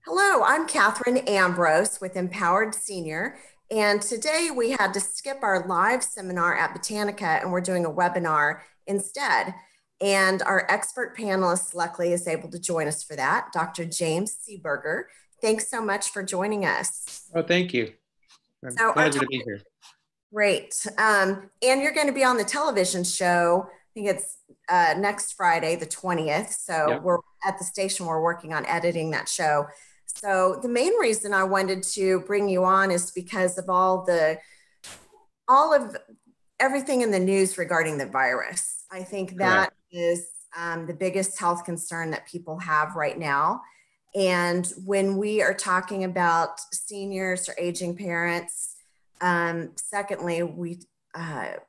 Hello, I'm Catherine Ambrose with Empowered Senior, and today we had to skip our live seminar at Botanica and we're doing a webinar instead. And our expert panelist, luckily, is able to join us for that, Dr. James Seberger. Thanks so much for joining us. Oh, thank you. So Pleasure to be here. Great. And you're going to be on the television show. I think it's next Friday, the 20th. So Yep. we're at the station, we're working on editing that show. So the main reason I wanted to bring you on is because of all of everything in the news regarding the virus. I think that Correct. is the biggest health concern that people have right now. And when we are talking about seniors or aging parents, secondly, we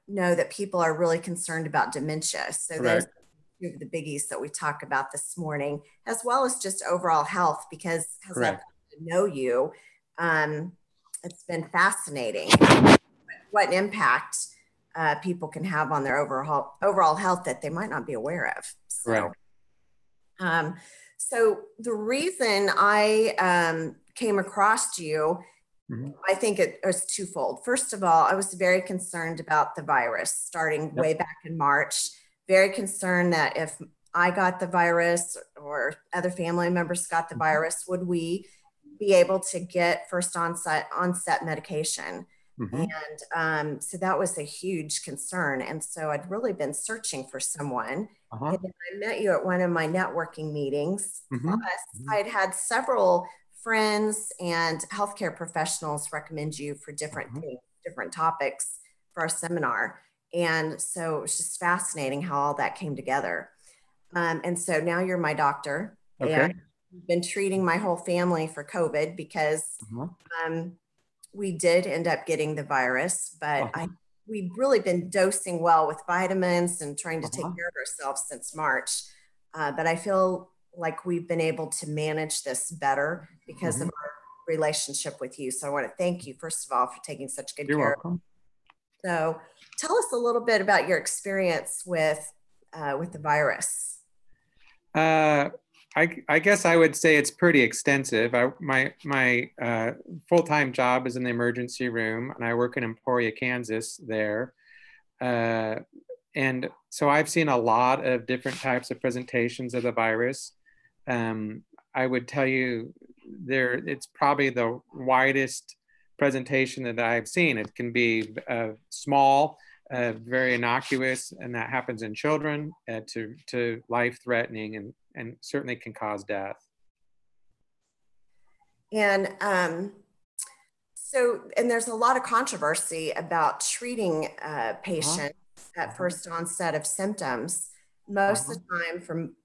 know that people are really concerned about dementia. So those Correct. are two of the biggies that we talk about this morning, as well as just overall health, because as I've Correct. gotten to know you, um, it's been fascinating what impact people can have on their overall health that they might not be aware of. Correct. Um, so the reason I came across you, I think it was twofold. First of all, I was very concerned about the virus starting Yep. way back in March. Very concerned that if I got the virus or other family members got the virus, would we be able to get first onset medication? Mm-hmm. And so that was a huge concern. And so I'd really been searching for someone. Uh-huh. And then I met you at one of my networking meetings. Mm-hmm. Plus, Mm-hmm. I'd had several friends and healthcare professionals recommend you for different Uh-huh. things, different topics for our seminar. And so it was just fascinating how all that came together. And so now you're my doctor, and Okay. I've been treating my whole family for COVID because Uh-huh. um, we did end up getting the virus, but Uh-huh. we've really been dosing well with vitamins and trying to take Uh-huh. care of ourselves since March. But I feel like we've been able to manage this better because Mm-hmm. of our relationship with you. So I want to thank you, first of all, for taking such good You're care. welcome. So tell us a little bit about your experience with the virus. Uh, I guess I would say it's pretty extensive. My full-time job is in the emergency room, and I work in Emporia, Kansas there. Uh, and so I've seen a lot of different types of presentations of the virus. Um, I would tell you it's probably the widest presentation that I've seen. It can be small, very innocuous, and that happens in children, to life-threatening, and certainly can cause death. And and there's a lot of controversy about treating Uh-huh. patients at Uh-huh. first onset of symptoms. Most Uh-huh. of the time, from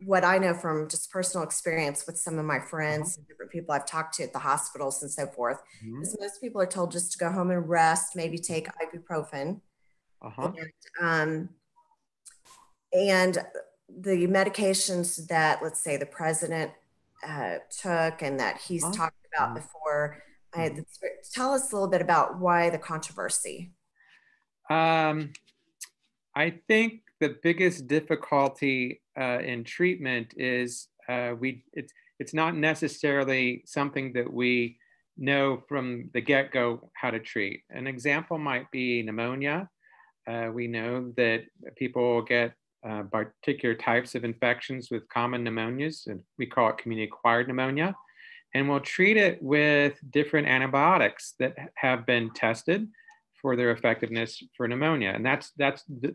what I know from just personal experience with some of my Uh-huh. friends and different people I've talked to at the hospitals and so forth, Mhm. is most people are told just to go home and rest, maybe take ibuprofen, Uh-huh. um, and the medications that, let's say, the president took and that he's Uh-huh. talked about Mhm. before. Mhm. Tell us a little bit about why the controversy. Um, I think the biggest difficulty in treatment is it's not necessarily something that we know from the get-go how to treat. An example might be pneumonia. We know that people get particular types of infections with common pneumonias, and we call it community-acquired pneumonia. And we'll treat it with different antibiotics that have been tested for their effectiveness for pneumonia. And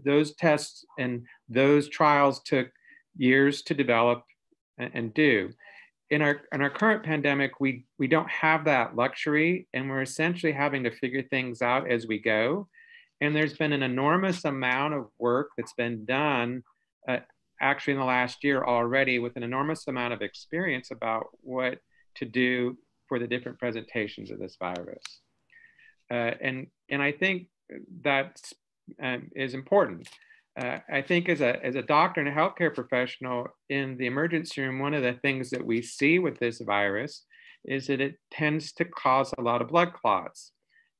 those tests and those trials took years to develop and do. In our current pandemic, we don't have that luxury, and we're essentially having to figure things out as we go. And there's been an enormous amount of work that's been done, uh, actually in the last year already, with an enormous amount of experience about what to do for the different presentations of this virus. And I think that is important. I think as a doctor and a healthcare professional in the emergency room, one of the things that we see with this virus is that it tends to cause a lot of blood clots.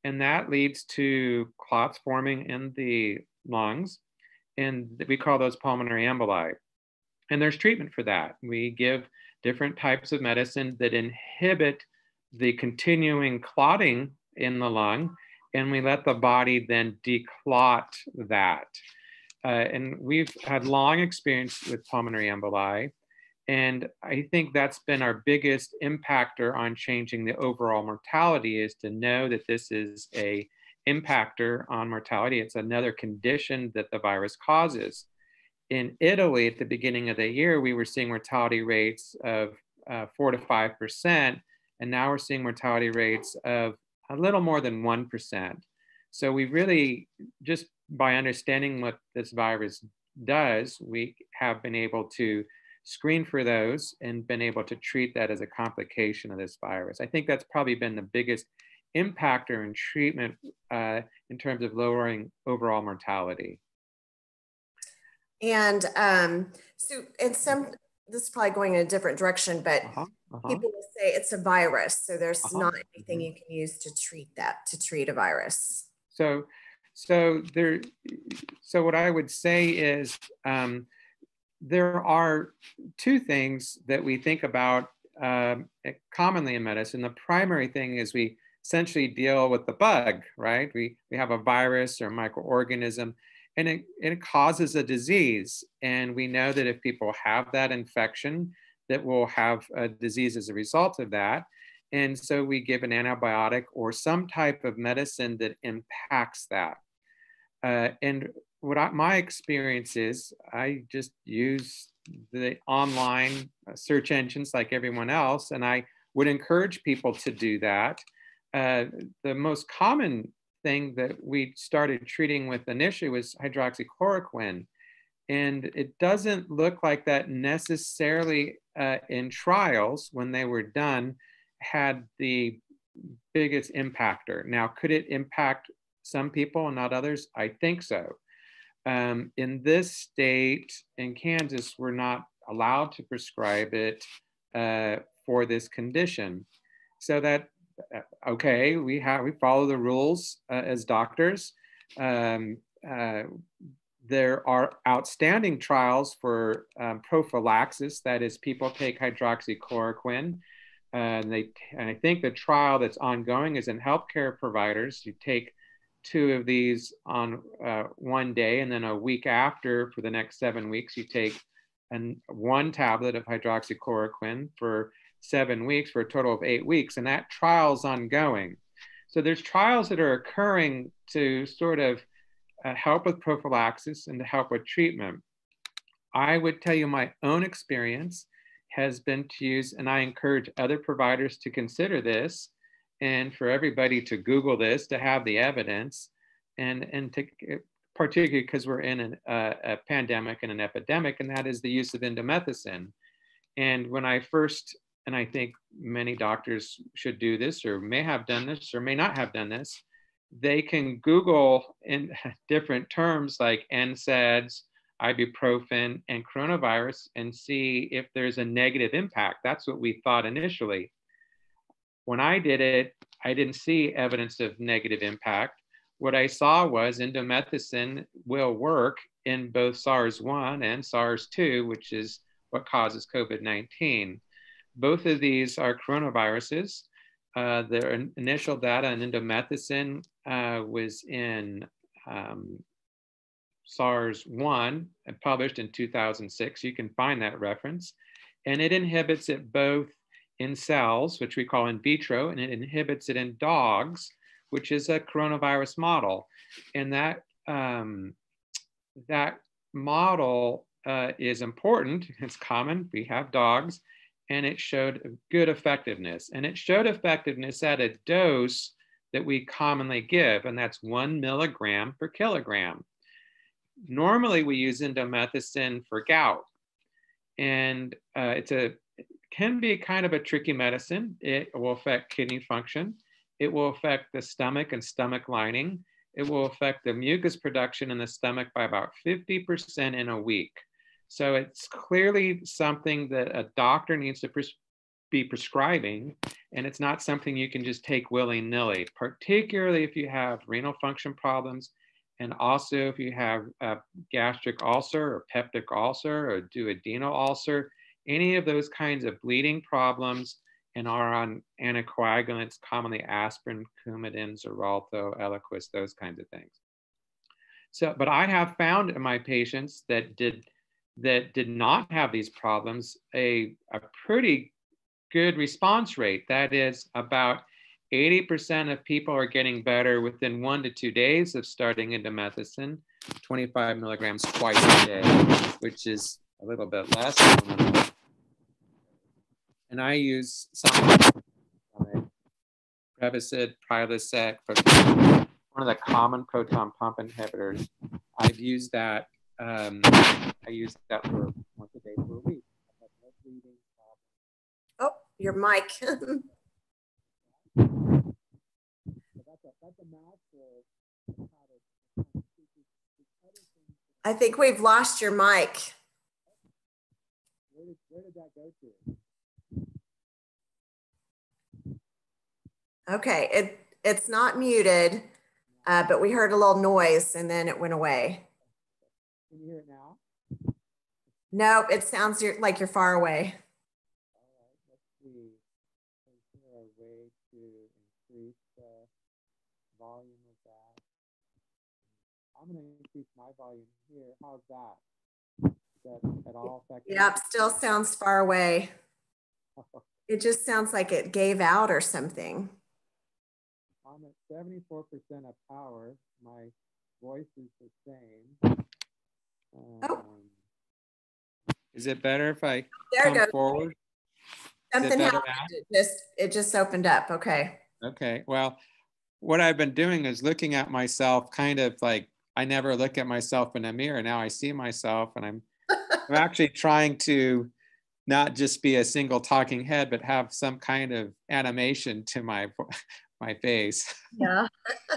And that leads to clots forming in the lungs, and we call those pulmonary emboli. And there's treatment for that. We give different types of medicine that inhibit the continuing clotting in the lung, and we let the body then declot that. And we've had long experience with pulmonary emboli, and I think that's been our biggest impactor on changing the overall mortality, is to know that this is a impactor on mortality. It's another condition that the virus causes. In Italy, at the beginning of the year, we were seeing mortality rates of 4 to 5%, and now we're seeing mortality rates of a little more than 1%. So we really, just by understanding what this virus does, we have been able to screen for those and been able to treat that as a complication of this virus. I think that's probably been the biggest impactor in treatment in terms of lowering overall mortality. And so in some, this is probably going in a different direction, but people will say it's a virus. So there's not anything you can use to treat that, to treat a virus. So what I would say is there are two things that we think about commonly in medicine. The primary thing is we essentially deal with the bug, right? We have a virus or microorganism, and it causes a disease. And we know that if people have that infection, that we'll have a disease as a result of that. And so we give an antibiotic or some type of medicine that impacts that. And what my experience is, I just use the online search engines like everyone else, and I would encourage people to do that. The most common thing that we started treating with initially was hydroxychloroquine. And it doesn't look like that necessarily in trials, when they were done, had the biggest impactor. Now, could it impact some people and not others? I think so. In this state, in Kansas, we're not allowed to prescribe it for this condition. So that, okay, we follow the rules as doctors. There are outstanding trials for prophylaxis, that is, people take hydroxychloroquine. And I think the trial that's ongoing is in healthcare providers. You take 2 of these on one day, and then a week after, for the next 7 weeks, you take 1 tablet of hydroxychloroquine for 7 weeks, for a total of 8 weeks. And that trial's ongoing. So there's trials that are occurring to sort of help with prophylaxis and to help with treatment. I would tell you my own experience has been to use, and I encourage other providers to consider this, and for everybody to Google this, to have the evidence, and to, particularly because we're in a pandemic and an epidemic, and that is the use of indomethacin. And when I first, and I think many doctors should do this, or may have done this, or may not have done this, they can Google in different terms like NSAIDs, ibuprofen, and coronavirus, and see if there's a negative impact. That's what we thought initially. When I did it, I didn't see evidence of negative impact. What I saw was indomethacin will work in both SARS-1 and SARS-2, which is what causes COVID-19. Both of these are coronaviruses. The initial data on indomethacin was in SARS-1, published in 2006. You can find that reference. And it inhibits it both in cells, which we call in vitro, and it inhibits it in dogs, which is a coronavirus model. And that, that model is important. It's common. We have dogs. And it showed good effectiveness. And it showed effectiveness at a dose that we commonly give, and that's 1 milligram per kilogram. Normally, we use indomethacin for gout. And it can be kind of a tricky medicine. It will affect kidney function. It will affect the stomach and stomach lining. It will affect the mucus production in the stomach by about 50% in a week. So it's clearly something that a doctor needs to be prescribing, and it's not something you can just take willy-nilly, particularly if you have renal function problems, and also if you have a gastric ulcer or peptic ulcer or duodenal ulcer. any of those kinds of bleeding problems and are on anticoagulants, commonly aspirin, Coumadin, Xarelto, Eliquis, those kinds of things. So, but I have found in my patients that did not have these problems a pretty good response rate. That is, about 80% of people are getting better within 1 to 2 days of starting indomethacin, 25 milligrams twice a day, which is a little bit less. And I use some Prevacid, Prilosec, one of the common proton pump inhibitors. I've used that. I use that for once a day for a week. I have no bleeding problem. Oh, your mic. That's a mouthful. I think we've lost your mic. Where did that go to? Okay, it's not muted, but we heard a little noise and then it went away. Can you hear it now? No, it sounds like you're far away. All right, let's see. Is there a way to increase the volume of that? I'm going to increase my volume here. How's that? Is that at all effective? Yep, still sounds far away. It just sounds like it gave out or something. I'm at 74% of power. My voice is the same. Is it better if I come forward? Something happened. It just opened up. Okay. Okay. Well, what I've been doing is looking at myself kind of like I never look at myself in a mirror. Now I see myself, and I'm actually trying to not just be a single talking head, but have some kind of animation to my face. Yeah.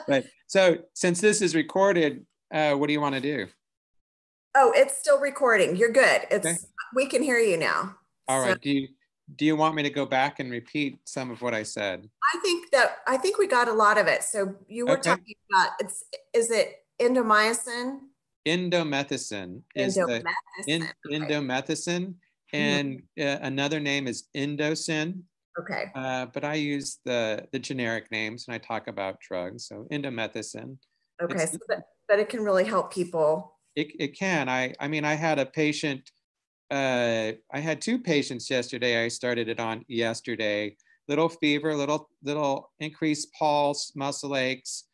But so since this is recorded, what do you want to do? Oh, it's still recording. You're good. Okay. We can hear you now. All right. Do you want me to go back and repeat some of what I said? I think we got a lot of it. So you were talking about is it indomycin? Indomethacin is indomethacin, and another name is indocin. Okay. But I use the generic names when I talk about drugs. So indomethacin. Okay, but it can really help people. It can. I mean, I had a patient. I had 2 patients yesterday. I started it on yesterday. Little fever, little increased pulse, muscle aches.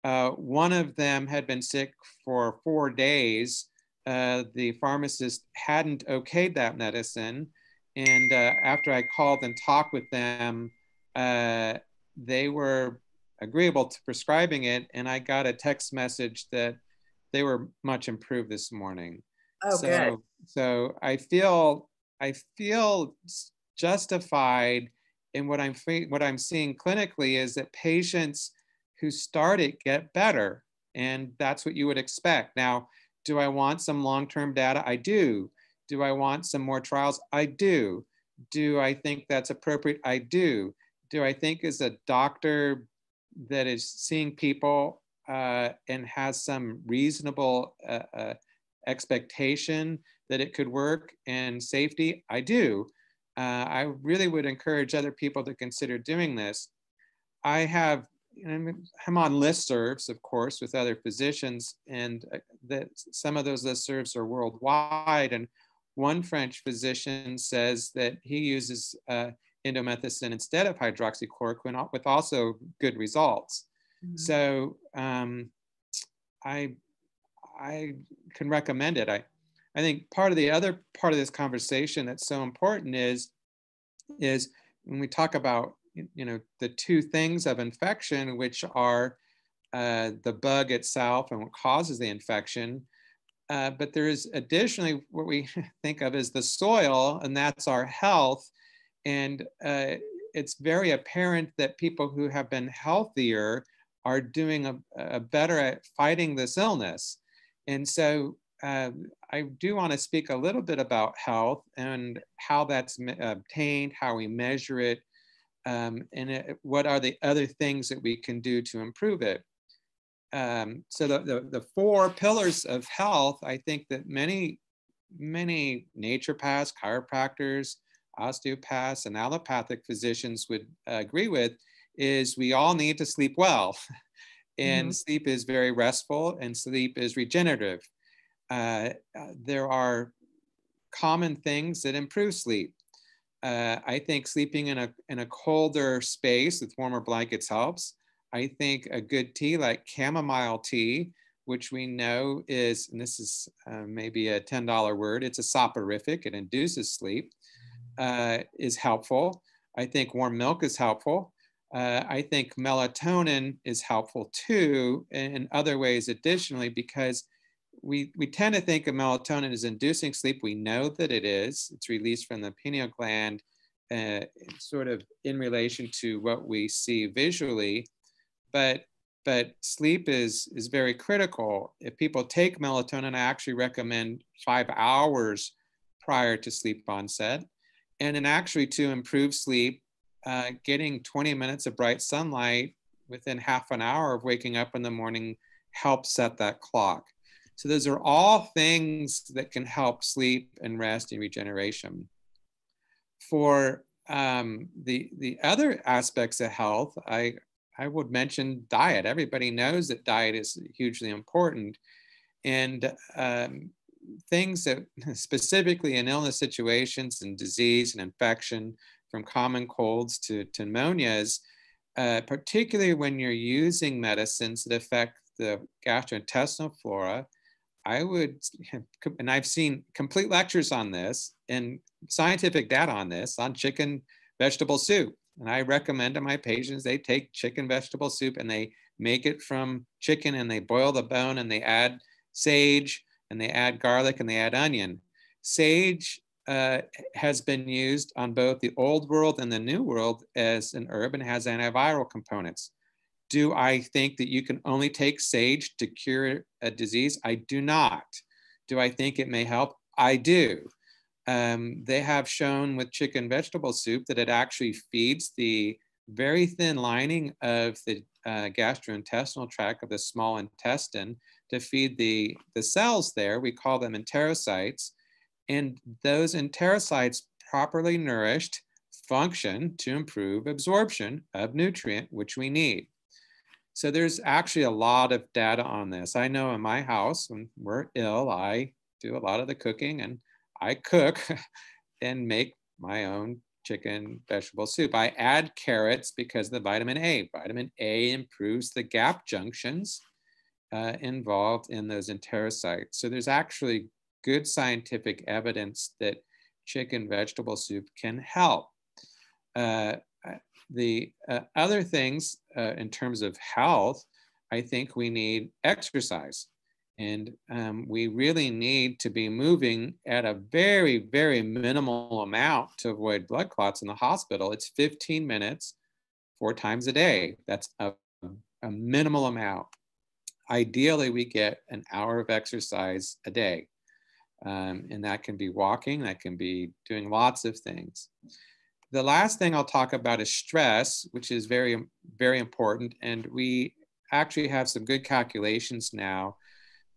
One of them had been sick for 4 days. The pharmacist hadn't okayed that medicine. And after I called and talked with them, they were agreeable to prescribing it. And I got a text message that they were much improved this morning. Oh, good. So I feel justified in what I'm seeing clinically is that patients who start it get better, and that's what you would expect. Now, do I want some long-term data? I do. Do I want some more trials? I do. Do I think that's appropriate? I do. Do I think as a doctor that is seeing people and has some reasonable expectation that it could work and safety? I do. I really would encourage other people to consider doing this. I'm on listservs, of course, with other physicians, and some of those listservs are worldwide. And one French physician says that he uses indomethacin instead of hydroxychloroquine with also good results. Mm-hmm. So I can recommend it. I think the other part of this conversation that's so important is when we talk about the 2 things of infection, which are the bug itself and what causes the infection, but there is additionally what we think of as the soil, and that's our health. And it's very apparent that people who have been healthier are doing a better at fighting this illness. And so I do want to speak a little bit about health and how that's obtained, how we measure it, and what are the other things that we can do to improve it. So the 4 pillars of health, I think that many many naturopaths, chiropractors, osteopaths, and allopathic physicians would agree with is we all need to sleep well. And sleep is very restful and sleep is regenerative. There are common things that improve sleep. I think sleeping in a colder space with warmer blankets helps. I think a good tea like chamomile tea, which we know is, and this is maybe a $10 word, it's a soporific, it induces sleep, is helpful. I think warm milk is helpful. I think melatonin is helpful too in other ways additionally, because we tend to think of melatonin as inducing sleep. We know that it is. It's released from the pineal gland sort of in relation to what we see visually. But sleep is very critical. If people take melatonin, I actually recommend 5 hours prior to sleep onset. And then actually to improve sleep, getting 20 minutes of bright sunlight within half an hour of waking up in the morning helps set that clock. So those are all things that can help sleep and rest and regeneration. For the other aspects of health, I would mention diet. Everybody knows that diet is hugely important. And things that specifically in illness situations and disease and infection, from common colds to pneumonias, particularly when you're using medicines that affect the gastrointestinal flora, I would, and I've seen complete lectures on this and scientific data on this, on chicken vegetable soup. And I recommend to my patients, they take chicken vegetable soup and they make it from chicken and they boil the bone and they add sage and they add garlic and they add onion. Sage has been used on both the old world and the new world as an herb and has antiviral components. Do I think that you can only take sage to cure a disease? I do not. Do I think it may help? I do. They have shown with chicken vegetable soup that it actually feeds the very thin lining of the gastrointestinal tract of the small intestine to feed the cells there. We call them enterocytes. And those enterocytes, properly nourished, function to improve absorption of nutrient, which we need. So there's actually a lot of data on this. I know in my house, when we're ill, I do a lot of the cooking and I cook and make my own chicken vegetable soup. I add carrots because of the vitamin A. Vitamin A improves the gap junctions involved in those enterocytes. So there's actually good scientific evidence that chicken vegetable soup can help. The other things in terms of health, I think we need exercise. And we really need to be moving at a very, very minimal amount to avoid blood clots in the hospital. It's 15 minutes, 4 times a day. That's a minimal amount. Ideally, we get an hour of exercise a day. And that can be walking, that can be doing lots of things. The last thing I'll talk about is stress, which is very, very important. And we actually have some good calculations now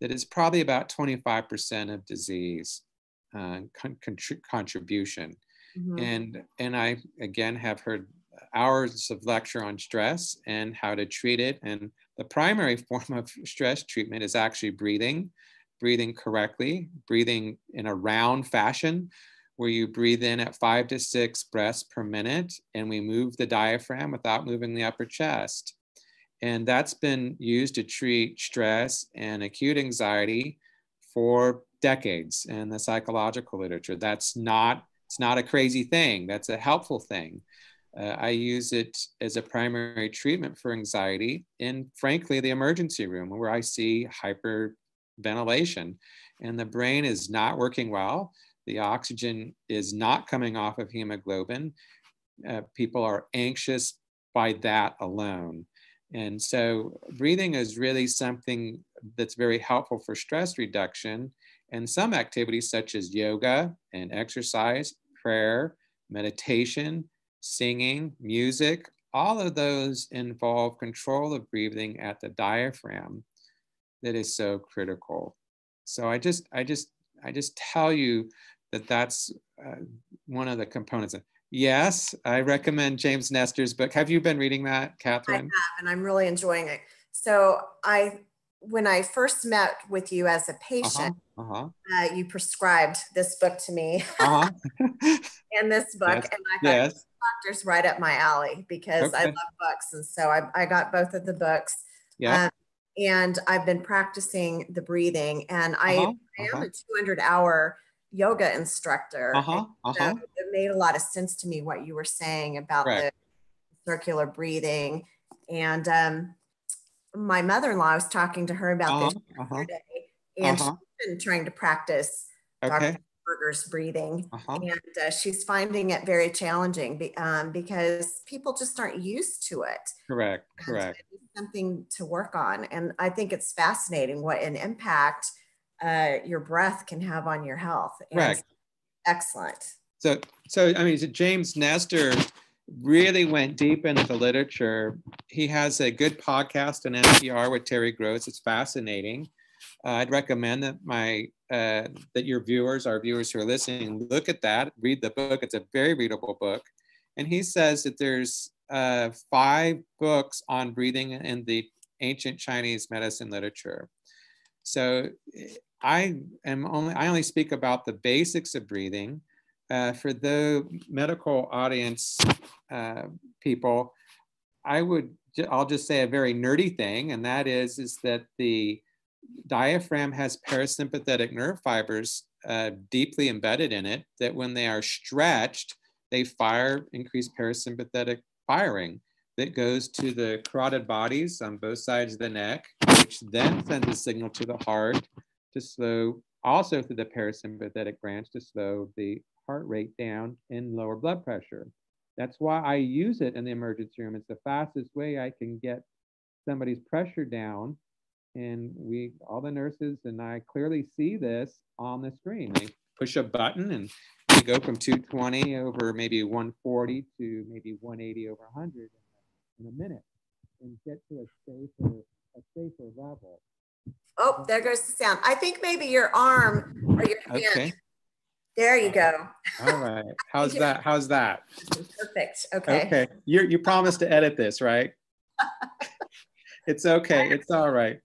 that it's probably about 25% of disease contribution. And I, again, have heard hours of lecture on stress and how to treat it. And the primary form of stress treatment is actually breathing correctly, breathing in a round fashion, where you breathe in at 5 to 6 breaths per minute, and we move the diaphragm without moving the upper chest. And that's been used to treat stress and acute anxiety for decades in the psychological literature. It's not a crazy thing. That's a helpful thing. I use it as a primary treatment for anxiety in, frankly, the emergency room where I see hyperventilation and the brain is not working well. The oxygen is not coming off of hemoglobin. People are anxious by that alone. And so breathing is really something that's very helpful for stress reduction. And some activities such as yoga and exercise, prayer, meditation, singing, music, all of those involve control of breathing at the diaphragm that is so critical. So I just just tell you that that's one of the components. Yes, I recommend James Nestor's book. Have you been reading that, I Catherine? have, and I'm really enjoying it. So when I first met with you as a patient, you prescribed this book to me and this book, Yes. and I thought Yes. doctor's right up my alley because I Okay. love books, and so I got both of the books. Yeah. And I've been practicing the breathing, and I am a 200-hour yoga instructor. And so it made a lot of sense to me what you were saying about the circular breathing. And my mother-in-law, I was talking to her about this yesterday, and she's been trying to practice Dr. Seberger's breathing, and she's finding it very challenging because people just aren't used to it. Correct. It's something to work on, and I think it's fascinating what an impact your breath can have on your health. Correct. Excellent. So I mean, James Nestor really went deep into the literature. He has a good podcast on NPR with Terry Gross. It's fascinating. I'd recommend that that your viewers, our viewers who are listening, look at that, read the book. It's a very readable book. And he says that there's 5 books on breathing in the ancient Chinese medicine literature. So I only speak about the basics of breathing. For the medical audience people, I'll just say a very nerdy thing, and that is that the diaphragm has parasympathetic nerve fibers deeply embedded in it, that when they are stretched, they fire increased parasympathetic firing that goes to the carotid bodies on both sides of the neck, which then sends a signal to the heart to slow, also through the parasympathetic branch, to slow the heart rate down and lower blood pressure. That's why I use it in the emergency room. It's the fastest way I can get somebody's pressure down. And all the nurses and I clearly see this on the screen. They push a button and we go from 220 over maybe 140 to maybe 180 over 100 in a minute and get to a safer level. Oh, there goes the sound. I think maybe your arm or your hand. Okay. There you go. All right. How's that? Perfect. Okay. Okay. You promised to edit this, right? It's okay. It's all right.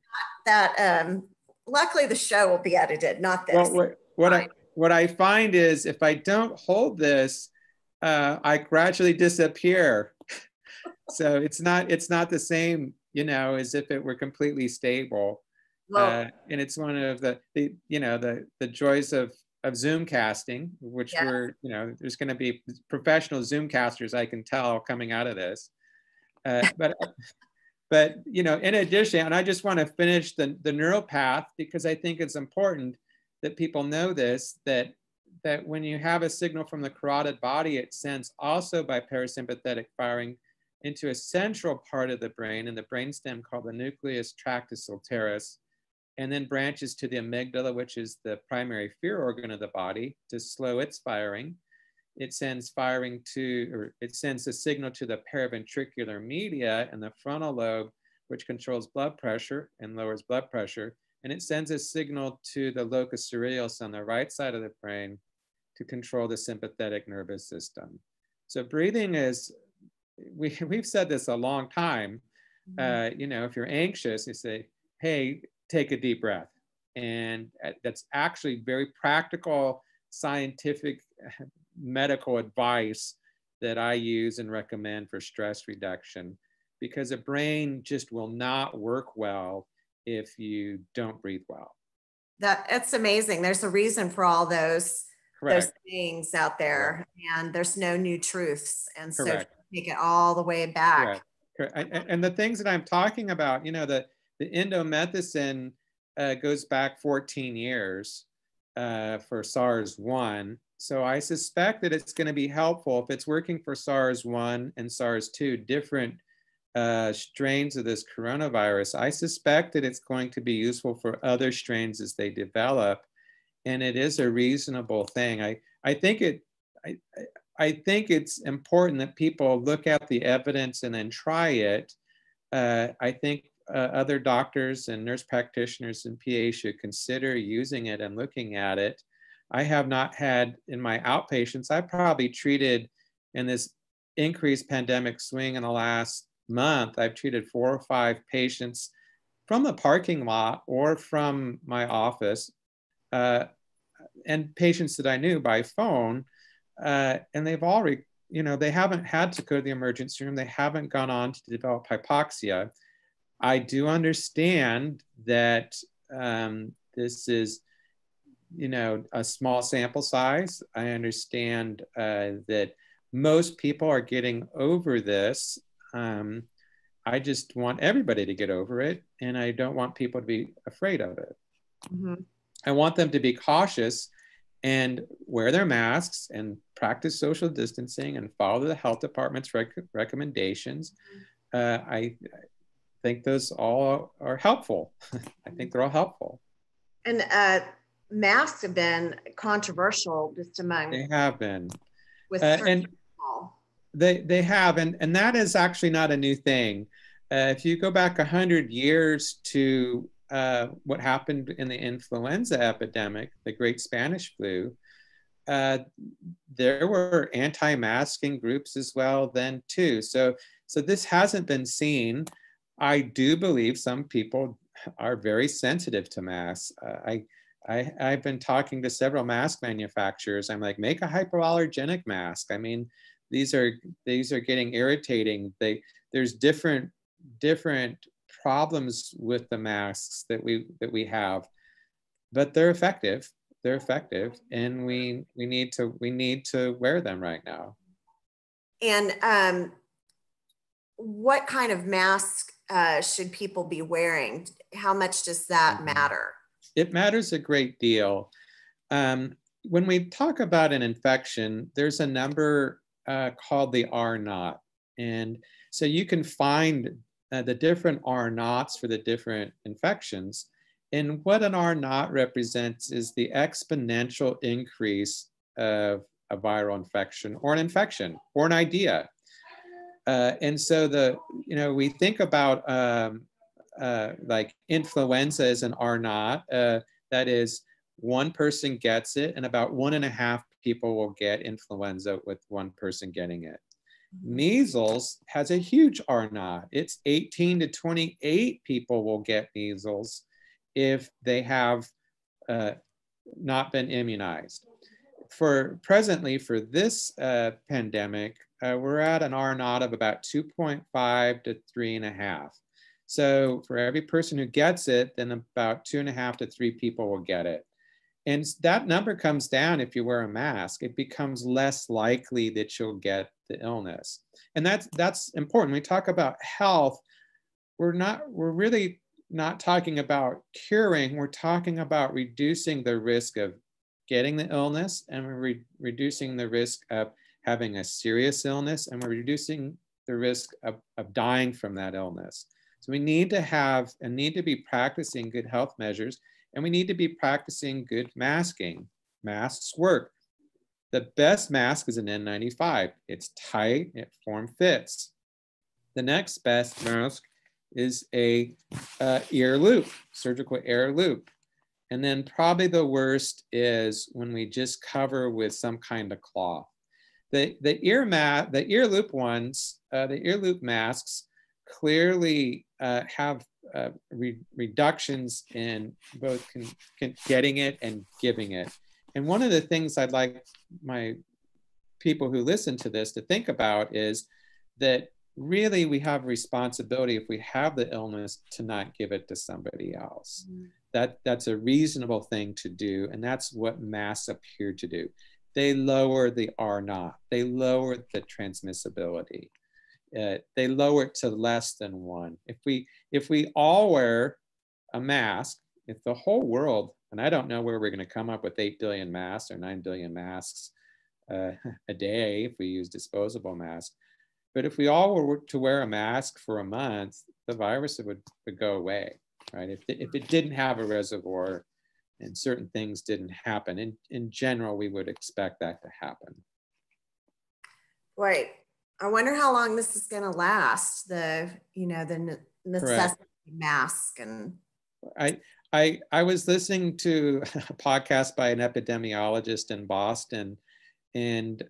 That luckily the show will be edited, not this. Well, what I find is if I don't hold this, I gradually disappear. So it's not the same, as if it were completely stable. And it's one of the joys of Zoom casting, which there's going to be professional Zoom casters, I can tell, coming out of this. But in addition, and I just want to finish the neural path, because I think it's important that people know this, that when you have a signal from the carotid body, it sends also by parasympathetic firing into a central part of the brain in the brainstem called the nucleus tractus ulterus, and then branches to the amygdala, which is the primary fear organ of the body, to slow its firing. It sends a signal to the paraventricular media and the frontal lobe, which controls blood pressure and lowers blood pressure. And it sends a signal to the locus cerebrus on the right side of the brain to control the sympathetic nervous system. So breathing is, we've said this a long time. If you're anxious, you say, hey, take a deep breath. And that's actually very practical, scientific, medical advice that I use and recommend for stress reduction, because a brain just will not work well if you don't breathe well. That's amazing. There's a reason for all those things out there, and there's no new truths. And so take it all the way back. And the things that I'm talking about, the endomethacin goes back 14 years for SARS-1. So I suspect that it's going to be helpful if it's working for SARS-1 and SARS-2, different strains of this coronavirus. I suspect that it's going to be useful for other strains as they develop, and it is a reasonable thing. I think it's important that people look at the evidence and then try it. I think other doctors and nurse practitioners and PAs should consider using it and looking at it. I have not had in my outpatients, I probably treated in this increased pandemic swing in the last month, I've treated 4 or 5 patients from the parking lot or from my office, and patients that I knew by phone, and they've all, they haven't had to go to the emergency room. They haven't gone on to develop hypoxia. I do understand that this is, a small sample size. I understand that most people are getting over this. I just want everybody to get over it, and I don't want people to be afraid of it. Mm-hmm. I want them to be cautious and wear their masks and practice social distancing and follow the health department's recommendations. I think those all are helpful. I think they're all helpful. And masks have been controversial just among. They have been. With and people. They have, and that is actually not a new thing. If you go back 100 years to what happened in the influenza epidemic, the Great Spanish Flu, there were anti-masking groups as well then too. So this hasn't been seen. I do believe some people are very sensitive to masks. I've been talking to several mask manufacturers. I'm like, make a hypoallergenic mask. I mean, these are getting irritating. There's different problems with the masks that we have, but they're effective. They're effective, and we need to wear them right now. And what kind of mask should people be wearing? How much does that matter? It matters a great deal. When we talk about an infection, there's a number called the R0, and so you can find the different R0s for the different infections. And what an R0 represents is the exponential increase of a viral infection or an infection or an idea. And so we think about like influenza as an R0. That is, one person gets it and about 1.5 people will get influenza with one person getting it. Measles has a huge R0. It's 18 to 28 people will get measles if they have not been immunized. Presently for this pandemic, we're at an R0 of about 2.5 to 3.5. So for every person who gets it, then about 2.5 to 3 people will get it. And that number comes down if you wear a mask. It becomes less likely that you'll get the illness. And that's important. When we talk about health, we're really not talking about curing. We're talking about reducing the risk of getting the illness, and we're reducing the risk of having a serious illness, and we're reducing the risk of dying from that illness. So we need to be practicing good health measures, and we need to be practicing good masking. Masks work. The best mask is an N95. It's tight, it form-fits. The next best mask is a ear loop, surgical ear loop. And then probably the worst is when we just cover with some kind of cloth. The ear loop ones, the ear loop masks clearly have reductions in both getting it and giving it. And one of the things I'd like my people who listen to this to think about is that really we have a responsibility, if we have the illness, to not give it to somebody else. That's a reasonable thing to do, and that's what masks appear to do. They lower the R0. They lower the transmissibility. They lower it to less than 1. If we all wear a mask, if the whole world, and I don't know where we're going to come up with 8 billion masks or 9 billion masks a day if we use disposable masks, but if we all were to wear a mask for a month, the virus would go away, right? If it didn't have a reservoir and certain things didn't happen, in general, we would expect that to happen. Right. I wonder how long this is going to last. The necessity mask and. I was listening to a podcast by an epidemiologist in Boston, and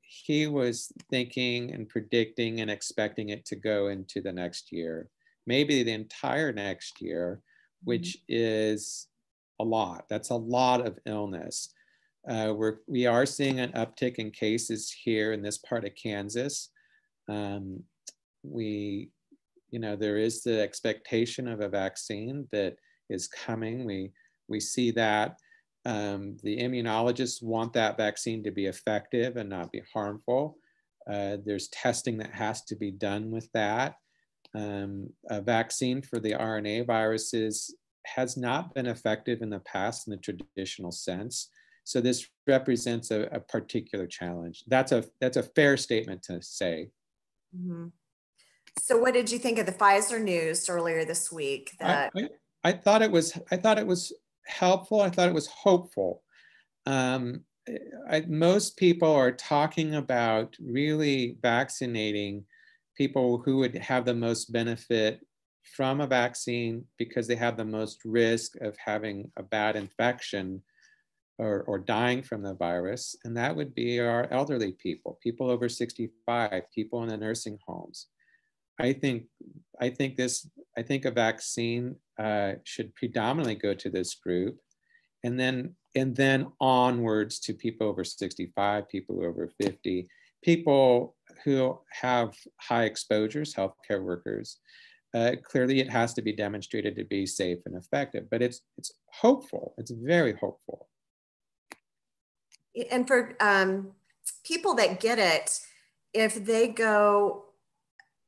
he was thinking and predicting and expecting it to go into the next year, maybe the entire next year, which is a lot. That's a lot of illness. We are seeing an uptick in cases here in this part of Kansas. There is the expectation of a vaccine that is coming. We see that. The immunologists want that vaccine to be effective and not be harmful. There's testing that has to be done with that. A vaccine for the RNA viruses has not been effective in the past in the traditional sense. So this represents a particular challenge. That's a fair statement to say. Mm-hmm. So what did you think of the Pfizer news earlier this week? That I thought it was helpful. I thought it was hopeful. Most people are talking about really vaccinating people who would have the most benefit from a vaccine because they have the most risk of having a bad infection or dying from the virus. And that would be our elderly people, people over 65, people in the nursing homes. I think a vaccine should predominantly go to this group, and then onwards to people over 65, people over 50, people who have high exposures, healthcare workers. Clearly, it has to be demonstrated to be safe and effective, but it's hopeful. It's very hopeful. And for people that get it, if they go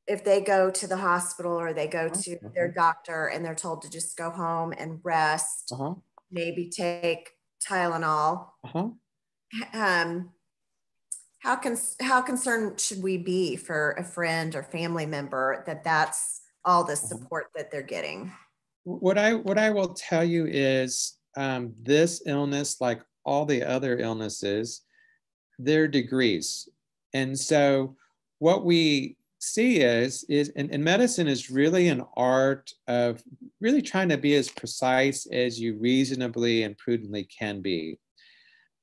to the hospital or they go to their doctor and they're told to just go home and rest, maybe take Tylenol, how concerned should we be for a friend or family member that that's all the support that they're getting? What I will tell you is this illness, like all the other illnesses, they're degrees. And so what we see and medicine is really an art of really trying to be as precise as you reasonably and prudently can be.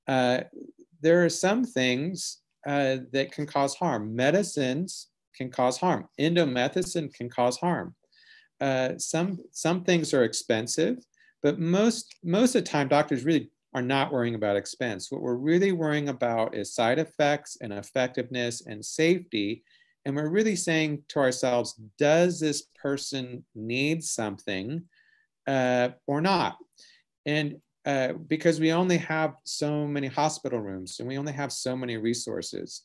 There are some things that can cause harm. Medicines can cause harm. Endomethacin can cause harm. Some things are expensive, but most of the time doctors really are not worrying about expense. What we're really worrying about is side effects and effectiveness and safety. And we're really saying to ourselves, does this person need something or not? And because we only have so many hospital rooms and we only have so many resources,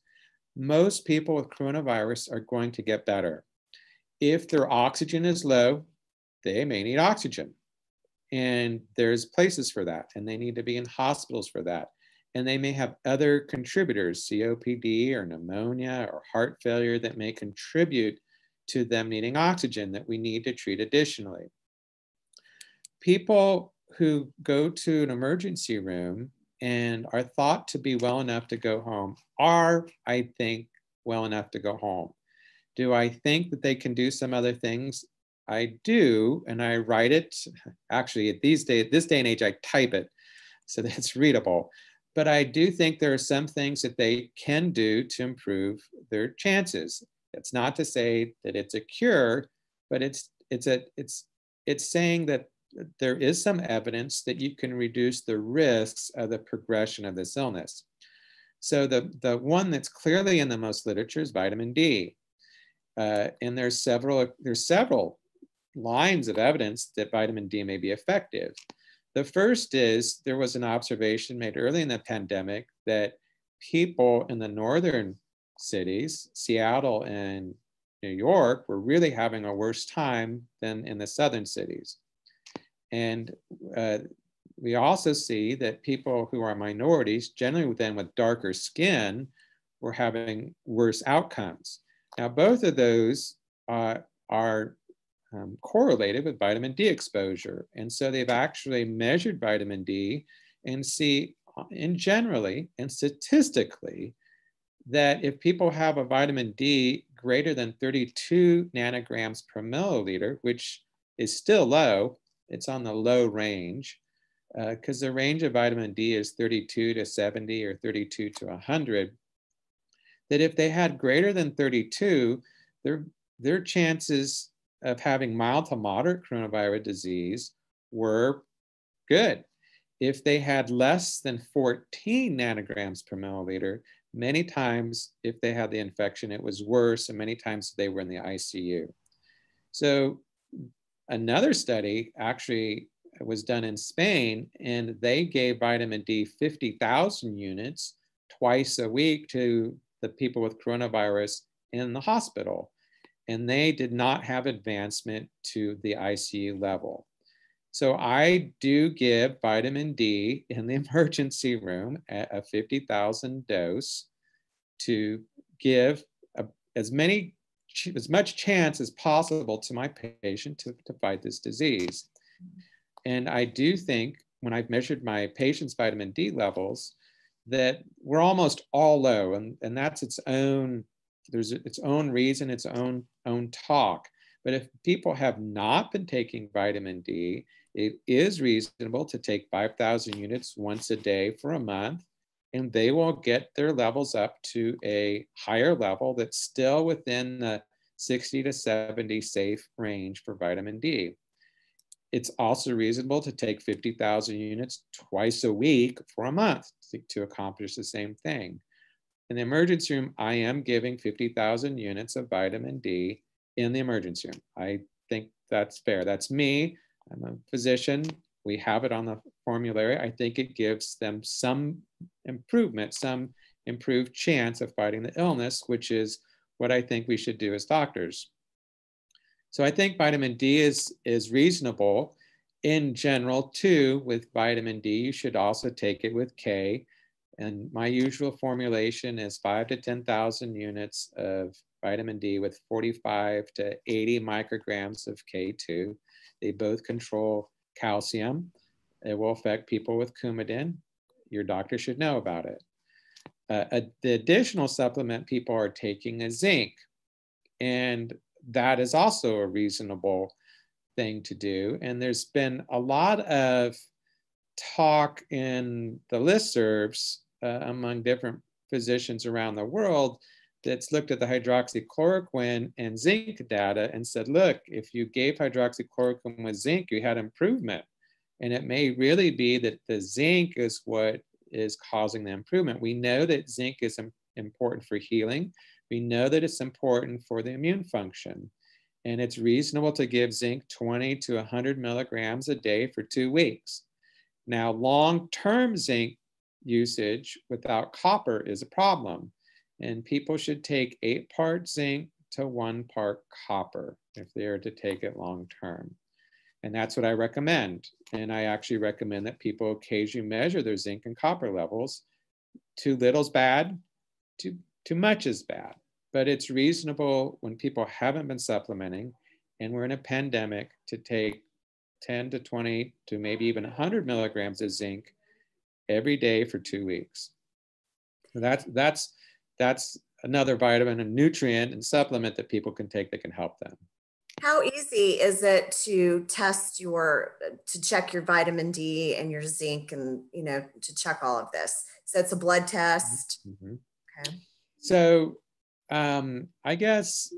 most people with coronavirus are going to get better. If their oxygen is low, they may need oxygen. And there's places for that, and they need to be in hospitals for that. And they may have other contributors, COPD or pneumonia or heart failure, that may contribute to them needing oxygen that we need to treat additionally. People who go to an emergency room and are thought to be well enough to go home are, I think, well enough to go home. Do I think that they can do some other things? I do, and I write it. Actually, at this day and age, I type it so that it's readable. But I do think there are some things that they can do to improve their chances. That's not to say that it's a cure, but it's saying that there is some evidence that you can reduce the risks of the progression of this illness. So the one that's clearly in the most literature is vitamin D. And there's several lines of evidence that vitamin D may be effective. The first is there was an observation made early in the pandemic that people in the northern cities, Seattle and New York, were really having a worse time than in the southern cities. And we also see that people who are minorities, generally then with darker skin, were having worse outcomes. Now, both of those are correlated with vitamin D exposure. And so they've actually measured vitamin D and see generally and statistically that if people have a vitamin D greater than 32 nanograms per milliliter, which is still low. It's on the low range because the range of vitamin D is 32 to 70 or 32 to 100, that if they had greater than 32, their chances of having mild to moderate coronavirus disease were good. If they had less than 14 nanograms per milliliter, many times if they had the infection, it was worse, and many times they were in the ICU. So another study actually was done in Spain, and they gave vitamin D 50,000 units twice a week to the people with coronavirus in the hospital. And they did not have advancement to the ICU level. So I do give vitamin D in the emergency room at a 50,000 dose to give as much chance as possible to my patient to fight this disease. And I do think when I've measured my patient's vitamin D levels, that we're almost all low, and that's its own, there's its own reason, its own talk. But if people have not been taking vitamin D, it is reasonable to take 5,000 units once a day for a month, and they will get their levels up to a higher level that's still within the 60 to 70 safe range for vitamin D. It's also reasonable to take 50,000 units twice a week for a month to accomplish the same thing. In the emergency room, I am giving 50,000 units of vitamin D in the emergency room. I think that's fair. That's me. I'm a physician. We have it on the formulary. I think it gives them some improvement, some improved chance of fighting the illness, which is what I think we should do as doctors. So I think vitamin D is reasonable. In general, too, with vitamin D, you should also take it with K. And my usual formulation is 5 to 10,000 units of vitamin D with 45 to 80 micrograms of K2. They both control calcium. It will affect people with Coumadin. Your doctor should know about it. The additional supplement people are taking is zinc. And that is also a reasonable thing to do. And there's been a lot of talk in the listservs among different physicians around the world that's looked at the hydroxychloroquine and zinc data and said, look, if you gave hydroxychloroquine with zinc, you had improvement. And it may really be that the zinc is what is causing the improvement. We know that zinc is important for healing. We know that it's important for the immune function. And it's reasonable to give zinc 20 to 100 milligrams a day for 2 weeks. Now, long-term zinc usage without copper is a problem. And people should take 8 parts zinc to 1 part copper if they are to take it long-term. And that's what I recommend. And I actually recommend that people occasionally measure their zinc and copper levels. Too little's bad, too much is bad. But it's reasonable when people haven't been supplementing and we're in a pandemic to take 10 to 20 to maybe even 100 milligrams of zinc every day for 2 weeks. So that's another vitamin and nutrient and supplement that people can take that can help them. How easy is it to to check your vitamin D and your zinc and, to check all of this? So it's a blood test. Mm-hmm. Okay. So I guess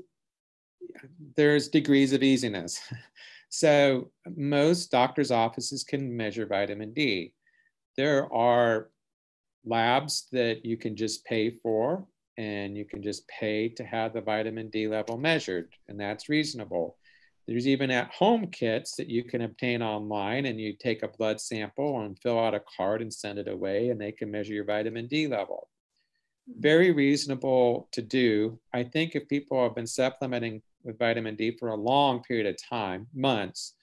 there's degrees of easiness. So most doctors' offices can measure vitamin D. There are labs that you can just pay for, and you can just pay to have the vitamin D level measured, and that's reasonable. There's even at-home kits that you can obtain online, and you take a blood sample and fill out a card and send it away, and they can measure your vitamin D level. Very reasonable to do. I think if people have been supplementing with vitamin D for a long period of time, months,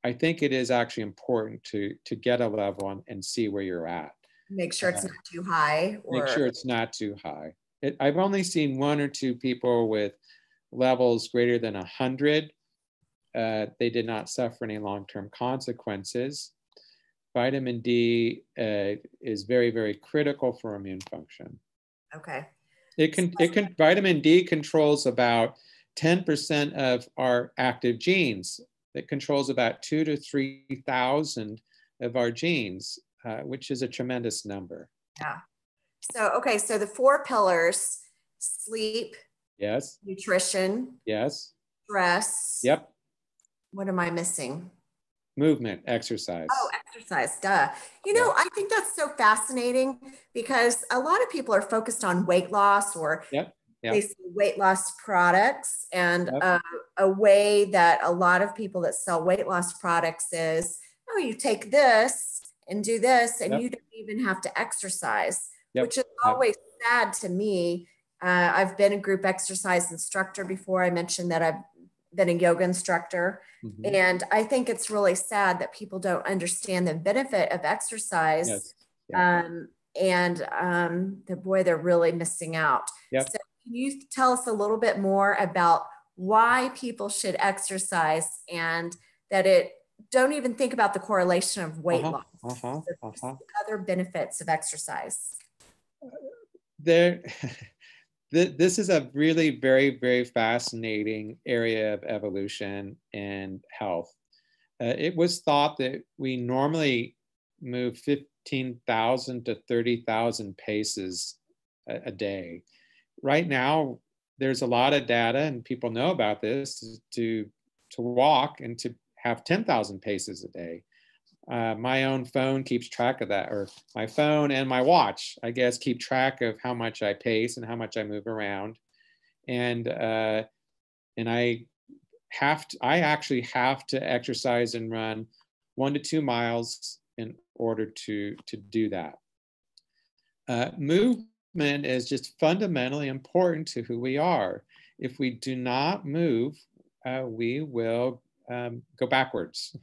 I think it is actually important to get a level and see where you're at. Make sure it's not too high. Make sure it's not too high. I've only seen 1 or 2 people with levels greater than 100. They did not suffer any long-term consequences. Vitamin D is very, very critical for immune function. Okay. Vitamin D controls about 10% of our active genes. that controls about 2 to 3,000 of our genes, which is a tremendous number. Yeah. So, okay, so the 4 pillars: sleep, Yes. nutrition, Yes. stress. Yep. What am I missing? Movement, exercise. Oh, exercise, duh. You know, I think that's so fascinating because a lot of people are focused on weight loss, or they see weight loss products. And a way that a lot of people that sell weight loss products is, oh, you take this and do this, and you don't even have to exercise, which is always sad to me. I've been a group exercise instructor before. I mentioned that I've been a yoga instructor. And I think it's really sad that people don't understand the benefit of exercise. Boy, they're really missing out. So can you tell us a little bit more about why people should exercise, and that it don't even think about the correlation of weight loss, other benefits of exercise? This is a really very, very fascinating area of evolution and health. It was thought that we normally move 15,000 to 30,000 paces a day. Right now, there's a lot of data, and people know about this, to walk and to have 10,000 paces a day. My own phone keeps track of that, or my phone and my watch, I guess, keep track of how much I pace and how much I move around. And I actually have to exercise and run 1 to 2 miles in order to do that. Movement is just fundamentally important to who we are. If we do not move, we will go backwards.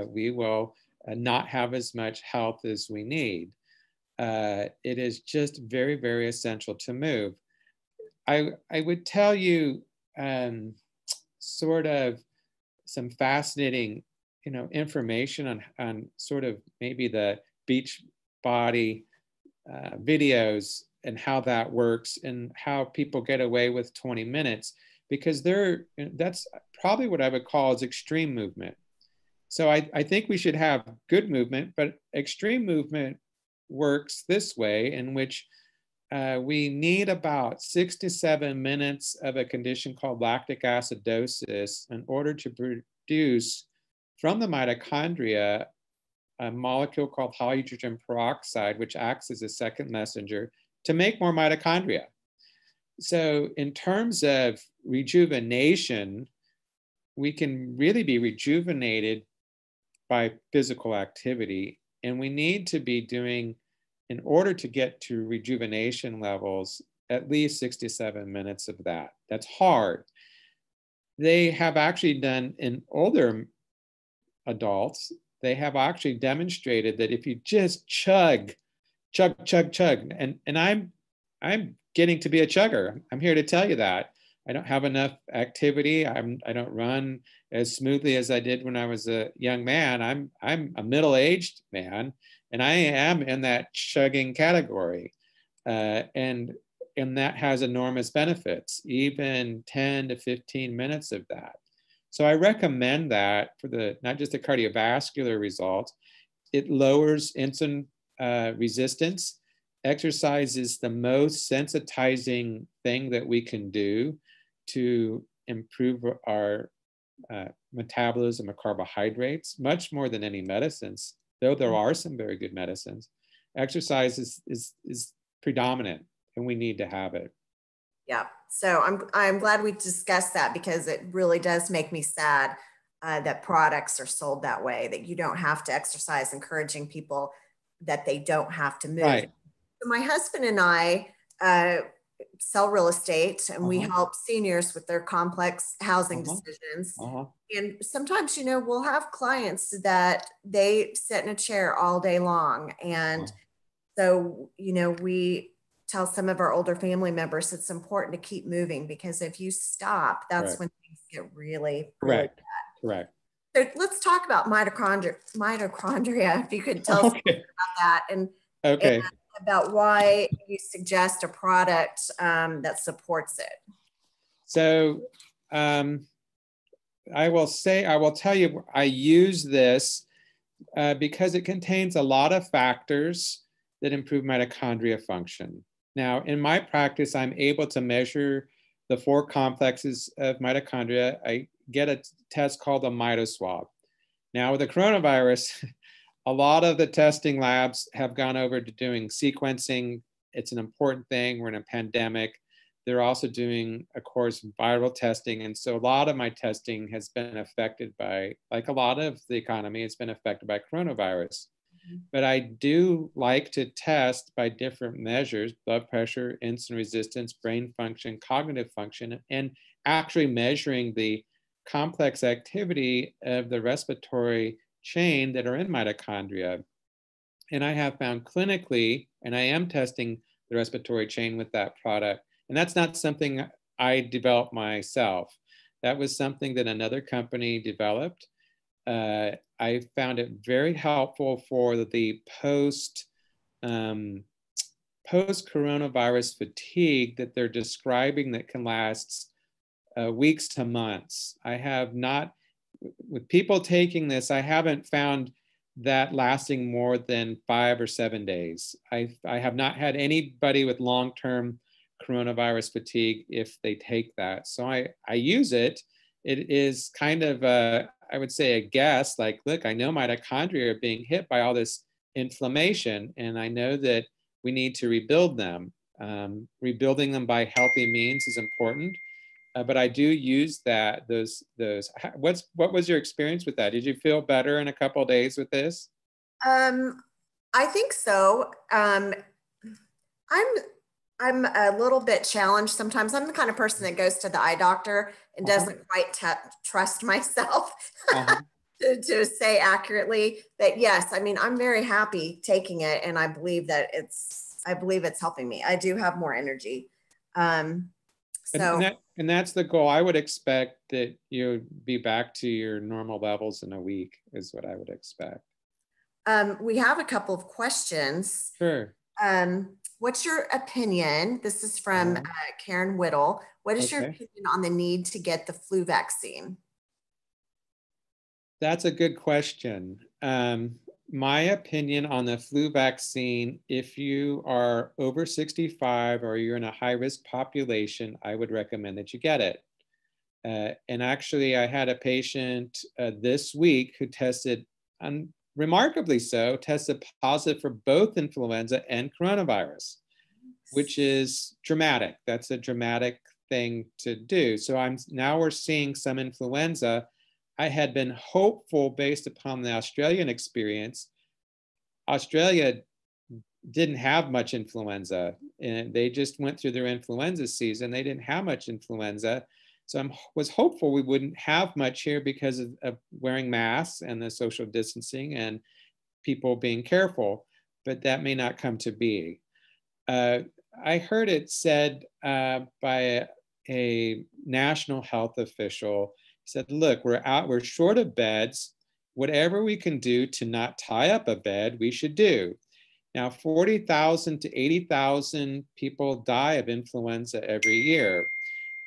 We will not have as much health as we need. It is just very, very essential to move. I would tell you sort of some fascinating, information on sort of maybe the beach body videos and how that works and how people get away with 20 minutes, because that's probably what I would call is extreme movement. So I think we should have good movement, but extreme movement works this way, in which we need about 6 to 7 minutes of a condition called lactic acidosis in order to produce from the mitochondria a molecule called hydrogen peroxide, which acts as a second messenger to make more mitochondria. So in terms of rejuvenation, we can really be rejuvenated by physical activity. And we need to be doing, in order to get to rejuvenation levels, at least 6 to 7 minutes of that. That's hard. They have actually done in older adults, they have actually demonstrated that if you just chug, and I'm getting to be a chugger. I'm here to tell you that. I don't have enough activity. I don't run as smoothly as I did when I was a young man. I'm a middle-aged man, and I am in that chugging category. And that has enormous benefits, even 10 to 15 minutes of that. So I recommend that for not just the cardiovascular results. It lowers insulin resistance. Exercise is the most sensitizing thing that we can do to improve our metabolism of carbohydrates, much more than any medicines, though there are some very good medicines. Exercise is predominant, and we need to have it. Yeah, so I'm glad we discussed that, because it really does make me sad that products are sold that way, that you don't have to exercise, encouraging people that they don't have to move. Right. So my husband and I sell real estate, and we help seniors with their complex housing decisions. And sometimes, we'll have clients that they sit in a chair all day long. And so, we tell some of our older family members it's important to keep moving, because if you stop, that's when things get really, really bad. Correct. So let's talk about mitochondria. If you could tell us a bit about that, and about why you suggest a product that supports it. So I will tell you, I use this because it contains a lot of factors that improve mitochondria function. Now, in my practice, I'm able to measure the 4 complexes of mitochondria. I get a test called a mitoswab. Now, with the coronavirus, a lot of the testing labs have gone over to doing sequencing. It's an important thing. We're in a pandemic. They're also doing, of course, viral testing. And so a lot of my testing has been affected by, like a lot of the economy, it's been affected by coronavirus. But I do like to test by different measures: blood pressure, insulin resistance, brain function, cognitive function, and actually measuring the complex activity of the respiratory chain that are in mitochondria. And I have found clinically, and I am testing the respiratory chain with that product. And that's not something I developed myself. That was something that another company developed. I found it very helpful for the post-coronavirus fatigue that they're describing that can last weeks to months. I have not, with people taking this, I haven't found that lasting more than 5 or 7 days. I have not had anybody with long-term coronavirus fatigue if they take that. So I use it. It is kind of I would say a guess, like, look, I know mitochondria are being hit by all this inflammation, and I know that we need to rebuild them. Rebuilding them by healthy means is important, but I do use that. What was your experience with that? Did you feel better in a couple of days with this? I think so. I'm a little bit challenged sometimes. I'm the kind of person that goes to the eye doctor and doesn't quite trust myself to say accurately that yes, I mean, I'm very happy taking it, and I believe that it's helping me. I do have more energy. And that's the goal. I would expect that you'd be back to your normal levels in a week, is what I would expect. We have a couple of questions. Sure. What's your opinion? This is from Karen Whittle. What is your opinion on the need to get the flu vaccine? That's a good question. My opinion on the flu vaccine, if you are over 65 or you're in a high-risk population, I would recommend that you get it. And actually, I had a patient this week who tested, remarkably so, tested positive for both influenza and coronavirus, which is dramatic. That's a dramatic thing to do. So now we're seeing some influenza. I had been hopeful based upon the Australian experience. Australia didn't have much influenza, and they just went through their influenza season. They didn't have much influenza. So I was hopeful we wouldn't have much here because of wearing masks and the social distancing and people being careful, but that may not come to be. I heard it said by a national health official. He said, look, we're short of beds. Whatever we can do to not tie up a bed, we should do. Now, 40,000 to 80,000 people die of influenza every year.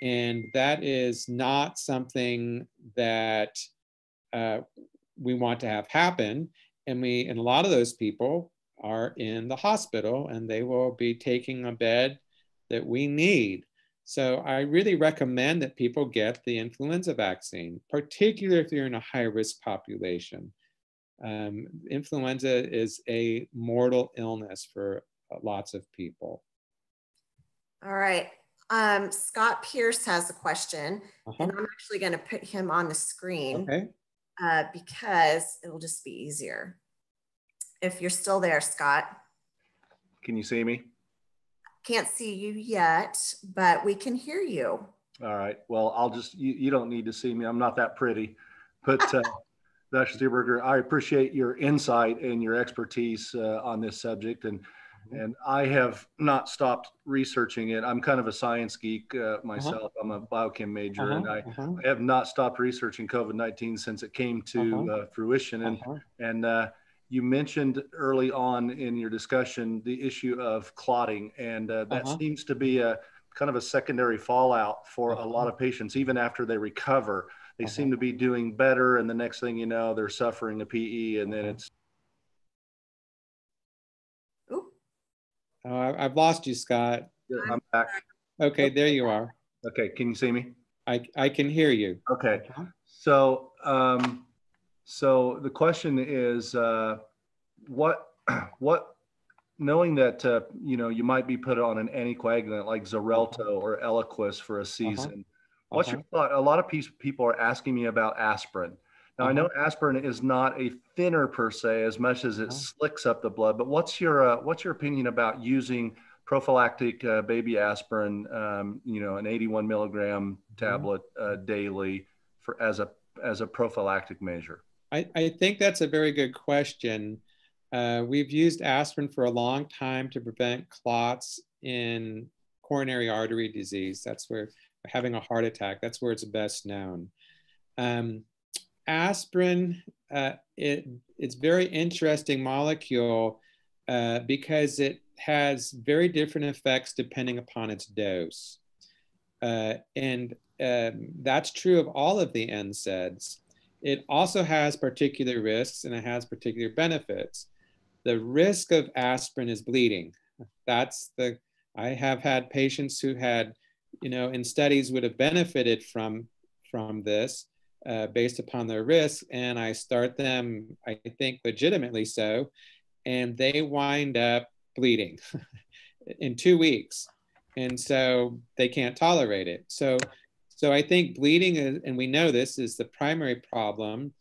And that is not something that we want to have happen. And a lot of those people are in the hospital, and they will be taking a bed that we need. So I really recommend that people get the influenza vaccine, particularly if you're in a high-risk population. Influenza is a mortal illness for lots of people. All right. Scott Pierce has a question, and I'm actually going to put him on the screen because it'll just be easier. If you're still there, Scott. Can you see me? Can't see you yet, but we can hear you. All right. Well, I'll just, you don't need to see me. I'm not that pretty. But Dr. Seberger, I appreciate your insight and your expertise on this subject. And I have not stopped researching it. I'm kind of a science geek myself. I'm a biochem major, and I have not stopped researching COVID-19 since it came to fruition. And you mentioned early on in your discussion the issue of clotting, and that seems to be a kind of a secondary fallout for a lot of patients, even after they recover. they seem to be doing better, and the next thing you know, they're suffering a PE, and then it's. I've lost you, Scott. I'm back. Okay, there you are. Okay, can you see me? I can hear you. Okay, so so the question is, what knowing that you know, you might be put on an anticoagulant like Xarelto or Eliquis for a season. What's your thought? A lot of people are asking me about aspirin. Now I know aspirin is not a thinner per se as much as it slicks up the blood, but what's your opinion about using prophylactic baby aspirin, you know, an 81 milligram tablet daily for as a prophylactic measure? I think that's a very good question. We've used aspirin for a long time to prevent clots in coronary artery disease. That's where having a heart attack, that's where it's best known. Aspirin, it's very interesting molecule because it has very different effects depending upon its dose. And that's true of all of the NSAIDs. It also has particular risks and it has particular benefits. The risk of aspirin is bleeding. I have had patients who had, you know, in studies would have benefited from this based upon their risk, and I start them, I think legitimately so, and they wind up bleeding in 2 weeks. And so they can't tolerate it. So I think bleeding is, and we know this is the primary problem,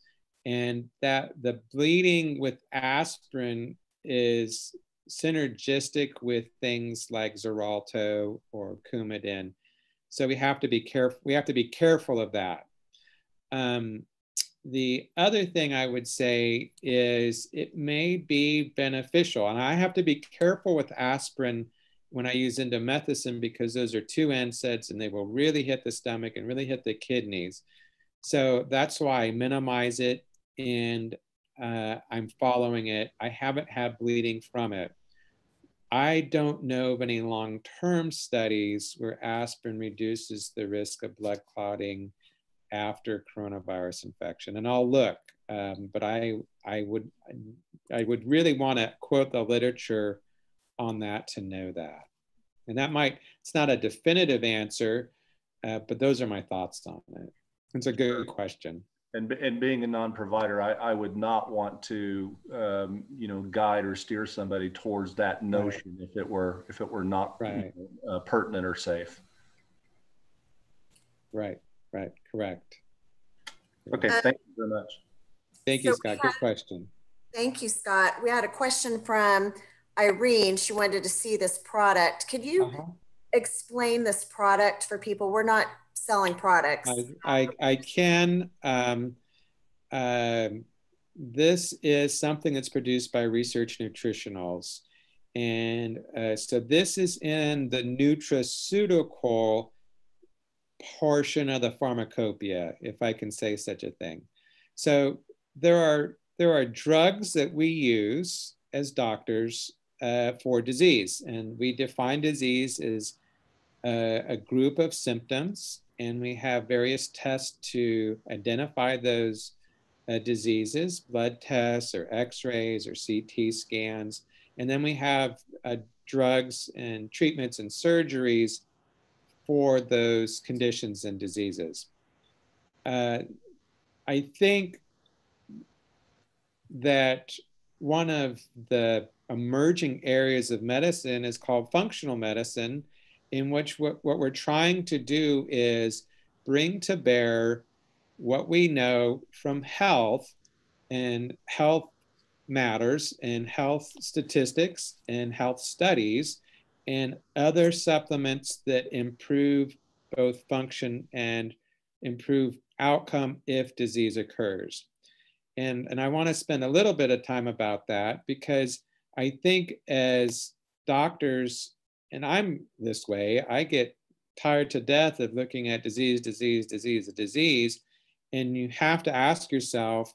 and that the bleeding with aspirin is synergistic with things like Xarelto or Coumadin. So we have to be careful. We have to be careful of that. The other thing I would say is it may be beneficial, and I have to be careful with aspirin when I use indomethacin because those are 2 NSAIDs and they will really hit the stomach and really hit the kidneys. So that's why I minimize it, and I'm following it. I haven't had bleeding from it. I don't know of any long-term studies where aspirin reduces the risk of blood clotting after coronavirus infection, and I'll look, but I would really want to quote the literature on that to know that. And that it's not a definitive answer, but those are my thoughts on it. It's a good question. And being a non-provider, I would not want to, you know, guide or steer somebody towards that notion if it were not you know, pertinent or safe. Right, correct. Okay, thank you very much. Thank you, Scott. Good question. Thank you, Scott. We had a question from Irene. She wanted to see this product. Could you explain this product for people? We're not selling products. I can. This is something that's produced by Research Nutritionals. And so this is in the nutraceutical portion of the pharmacopoeia, if I can say such a thing. So there are drugs that we use as doctors for disease, and we define disease as a group of symptoms, and we have various tests to identify those diseases, blood tests or x-rays or CT scans, and then we have drugs and treatments and surgeries for those conditions and diseases. I think that one of the emerging areas of medicine is called functional medicine, in which what we're trying to do is bring to bear what we know from health and health matters and health statistics and health studies and other supplements that improve both function and improve outcome if disease occurs. And I want to spend a little bit of time about that because I think as doctors, and I'm this way, I get tired to death of looking at disease, and you have to ask yourself,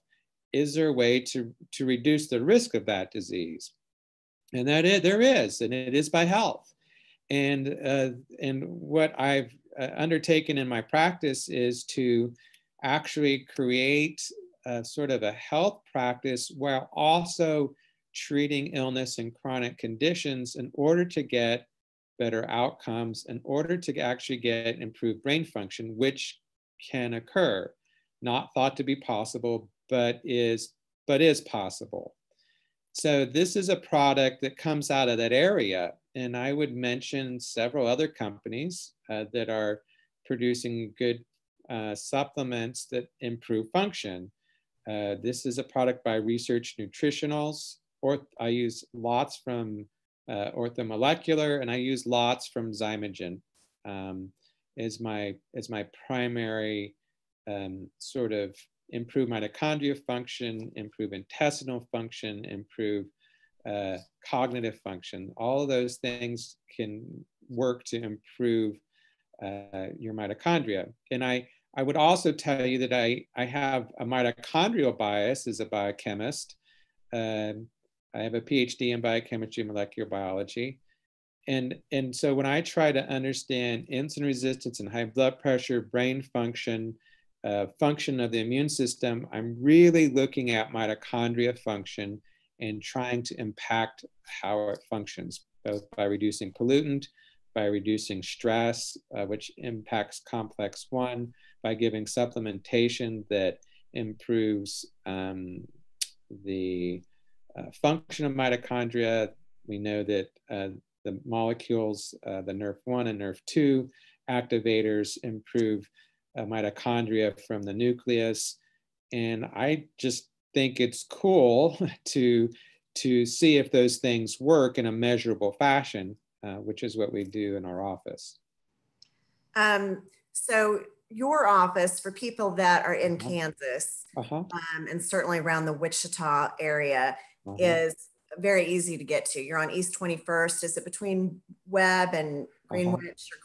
is there a way to reduce the risk of that disease? And there is, and it is by health. And what I've undertaken in my practice is to actually create a sort of a health practice while also treating illness and chronic conditions in order to get better outcomes, in order to actually get improved brain function, which can occur. Not thought to be possible, but is possible. So this is a product that comes out of that area. And I would mention several other companies that are producing good supplements that improve function. This is a product by Research Nutritionals. I use lots from Orthomolecular, and I use lots from Zymogen as my primary sort of improve mitochondria function, improve intestinal function, improve cognitive function. All of those things can work to improve your mitochondria. And I would also tell you that I have a mitochondrial bias as a biochemist. I have a PhD in biochemistry and molecular biology. And so when I try to understand insulin resistance and high blood pressure, brain function, function of the immune system, I'm really looking at mitochondria function and trying to impact how it functions, both by reducing pollutant, by reducing stress, which impacts complex 1, by giving supplementation that improves the function of mitochondria. We know that the molecules, the NRF1 and NRF2 activators improve mitochondria from the nucleus. And I just think it's cool to see if those things work in a measurable fashion, which is what we do in our office. So your office, for people that are in Kansas, and certainly around the Wichita area, is very easy to get to. You're on East 21st. Is it between Webb and Greenwich or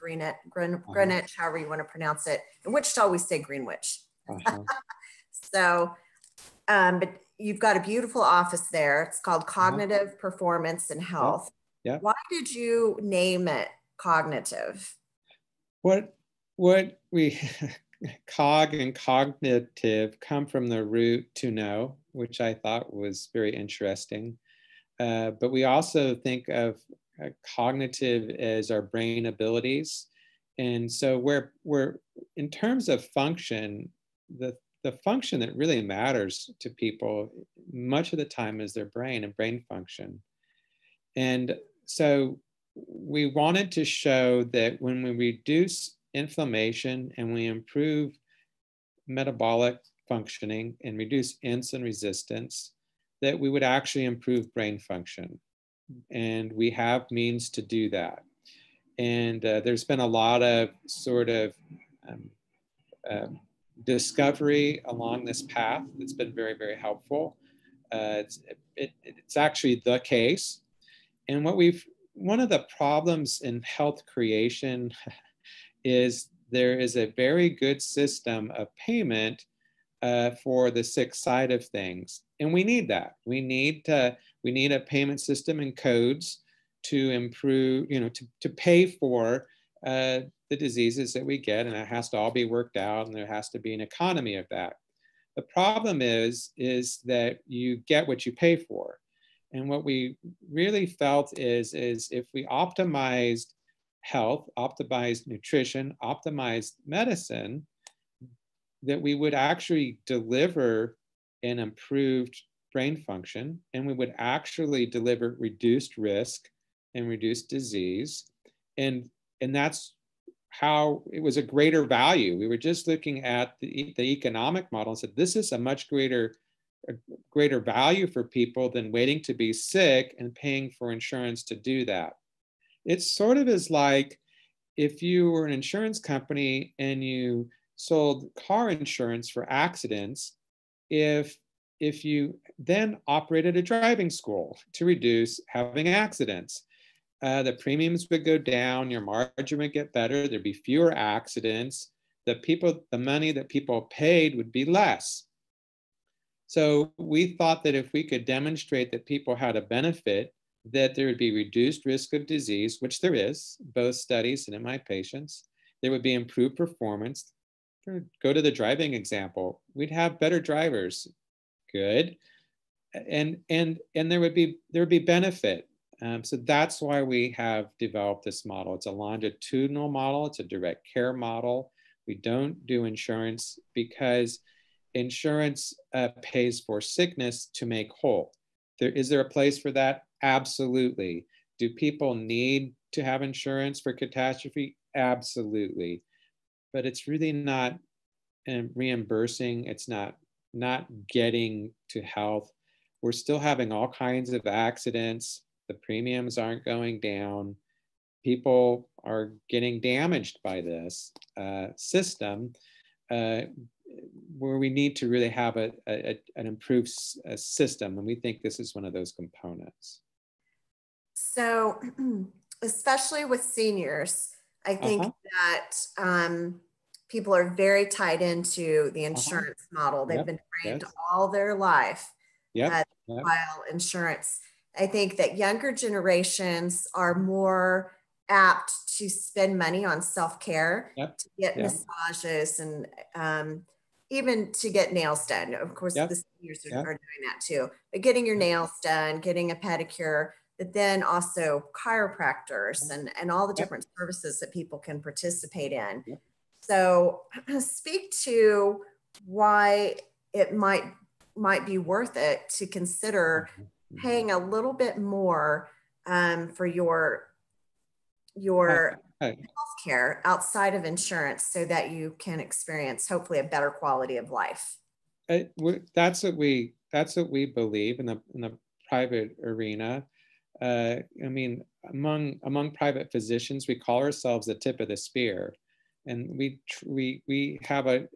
Greenwich, however you want to pronounce it? In Wichita, we say Greenwich. So, but you've got a beautiful office there. It's called Cognitive Performance and Health. Yeah. Why did you name it Cognitive? What we cog and cognitive come from the root to know, which I thought was very interesting. But we also think of cognitive as our brain abilities. And so we're in terms of function, the function that really matters to people much of the time is their brain and brain function. And so we wanted to show that when we reduce inflammation and we improve metabolic functioning and reduce insulin resistance, that we would actually improve brain function. And we have means to do that. And there's been a lot of sort of discovery along this path that's been very, very helpful. It's actually the case. And one of the problems in health creation is there is a very good system of payment for the sick side of things. And we need that. We need a payment system and codes to improve, to pay for the diseases that we get, and it has to all be worked out, and there has to be an economy of that. The problem is that you get what you pay for. And what we really felt is if we optimized health, optimized nutrition, optimized medicine, that we would actually deliver an improved brain function, and we would actually deliver reduced risk and reduced disease. And that's how it was a greater value. We were just looking at the economic model and said, this is a much greater value for people than waiting to be sick and paying for insurance to do that. It sort of is like if you were an insurance company and you sold car insurance for accidents, if you then operated a driving school to reduce having accidents, the premiums would go down, your margin would get better, there'd be fewer accidents, the money that people paid would be less. So we thought that if we could demonstrate that people had a benefit, that there would be reduced risk of disease, which there is, both studies and in my patients. There would be improved performance. go to the driving example. We'd have better drivers. Good. And there would be benefit. So that's why we have developed this model. It's a longitudinal model. It's a direct care model. We don't do insurance because insurance pays for sickness to make whole. Is there a place for that? Absolutely. Do people need to have insurance for catastrophe? Absolutely. But it's really not reimbursing. It's not getting to health. We're still having all kinds of accidents. The premiums aren't going down. People are getting damaged by this system, where we need to really have an improved system. And we think this is one of those components. So, especially with seniors, I think that people are very tied into the insurance model. They've been trained all their life to file insurance. I think that younger generations are more apt to spend money on self-care, to get massages and even to get nails done. Of course, the seniors are doing that too, but getting your nails done, getting a pedicure, but then also chiropractors and all the different services that people can participate in. So speak to why it might be worth it to consider paying a little bit more for your health care outside of insurance so that you can experience hopefully a better quality of life. That's what we believe in the private arena. I mean, among private physicians, we call ourselves the tip of the spear, and we have an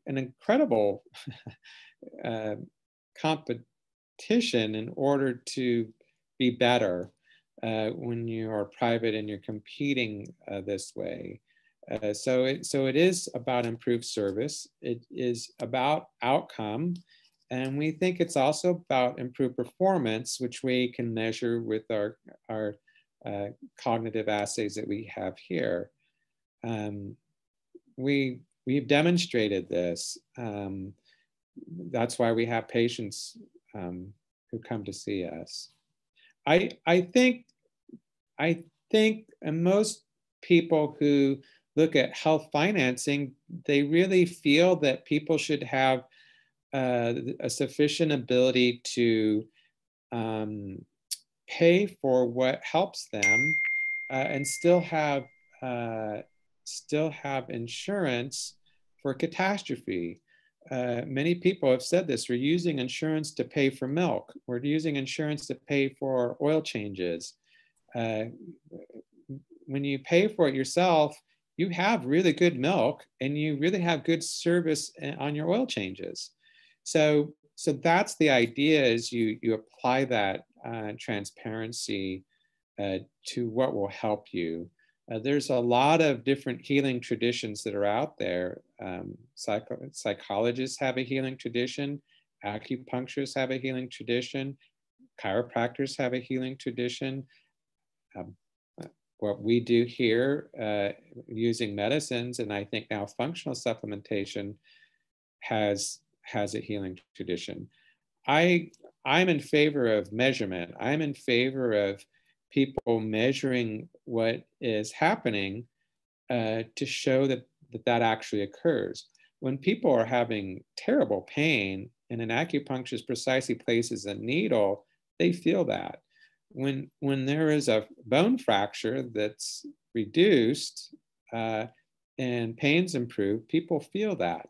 incredible competition in order to be better when you are private and you're competing this way. So it is about improved service. It is about outcome. And we think it's also about improved performance, which we can measure with our cognitive assays that we have here. We've demonstrated this. That's why we have patients who come to see us. I think most people who look at health financing, they really feel that people should have a sufficient ability to pay for what helps them and still have insurance for catastrophe. Many people have said this. We're using insurance to pay for milk. We're using insurance to pay for oil changes. When you pay for it yourself, you have really good milk and you really have good service on your oil changes. So that's the idea, is you apply that transparency to what will help you. There's a lot of different healing traditions that are out there. Psychologists have a healing tradition. Acupuncturists have a healing tradition. Chiropractors have a healing tradition. What we do here using medicines, and I think now functional supplementation has a healing tradition. I'm in favor of measurement. I'm in favor of people measuring what is happening to show that actually occurs. When people are having terrible pain and an acupuncturist precisely places a needle, they feel that. When there is a bone fracture that's reduced and pain's improved, people feel that.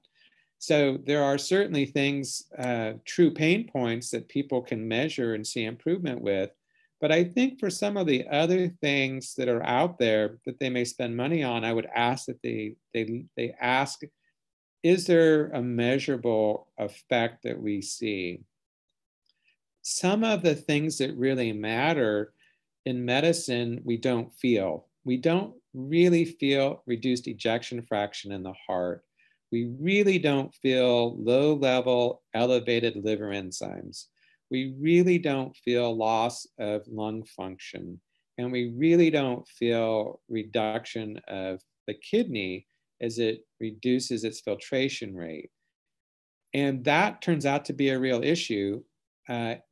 So there are certainly things, true pain points that people can measure and see improvement with. But I think for some of the other things that are out there that they may spend money on, I would ask that they ask, is there a measurable effect that we see? Some of the things that really matter in medicine, we don't feel. We don't really feel reduced ejection fraction in the heart. We really don't feel low-level elevated liver enzymes. We really don't feel loss of lung function. And we really don't feel reduction of the kidney as it reduces its filtration rate. And that turns out to be a real issue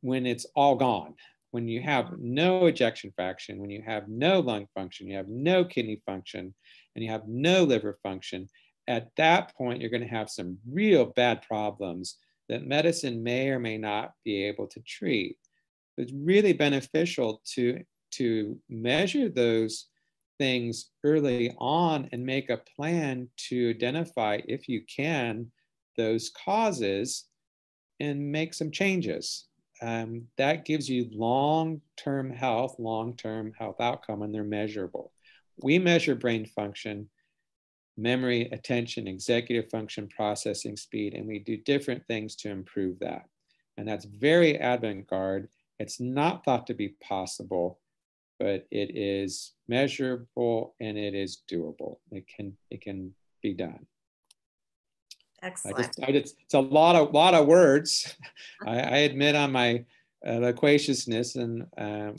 when it's all gone. When you have no ejection fraction, when you have no lung function, you have no kidney function, and you have no liver function, at that point, you're going to have some real bad problems that medicine may or may not be able to treat. It's really beneficial to measure those things early on and make a plan to identify, if you can, those causes and make some changes. That gives you long-term health outcome, and they're measurable. We measure brain function, memory, attention, executive function, processing speed, and we do different things to improve that. And that's very avant-garde. It's not thought to be possible, but it is measurable and it is doable. It can be done. Excellent. It's a lot of words. I admit on my loquaciousness and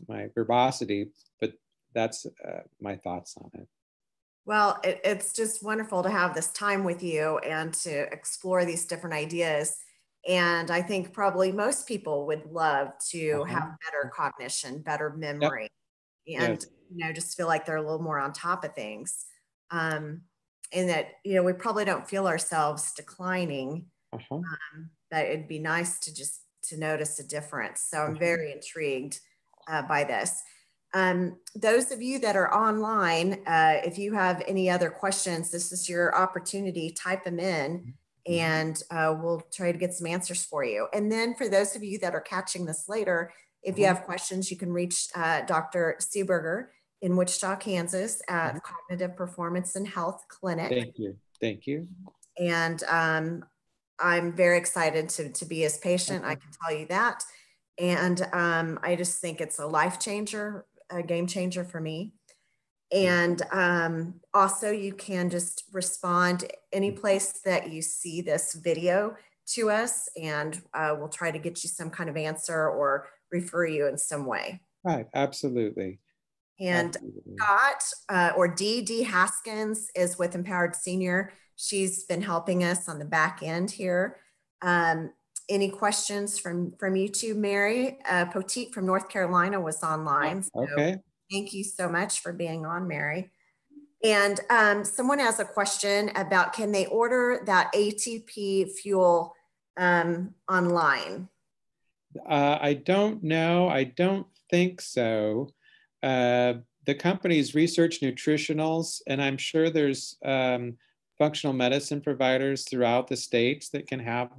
my verbosity, but that's my thoughts on it. Well, it's just wonderful to have this time with you and to explore these different ideas. And I think probably most people would love to have better cognition, better memory, and just feel like they're a little more on top of things. And that, we probably don't feel ourselves declining, but it'd be nice to notice a difference. So I'm very intrigued by this. Those of you that are online, if you have any other questions, this is your opportunity, type them in and we'll try to get some answers for you. And then for those of you that are catching this later, if you have questions, you can reach Dr. Seberger in Wichita, Kansas at the Cognitive Performance and Health Clinic. Thank you. Thank you. And I'm very excited to be his patient. I can tell you that. And I just think it's a life changer, a game changer for me. And also you can just respond any place that you see this video to us, and we'll try to get you some kind of answer or refer you in some way. Right, absolutely. And Scott, or D Haskins, is with Empowered Senior. She's been helping us on the back end here. Any questions from you two? Mary Poteet from North Carolina was online. So thank you so much for being on, Mary. And someone has a question about, can they order that ATP fuel online? I don't know. I don't think so. The company's Research Nutritionals, and I'm sure there's functional medicine providers throughout the states that can have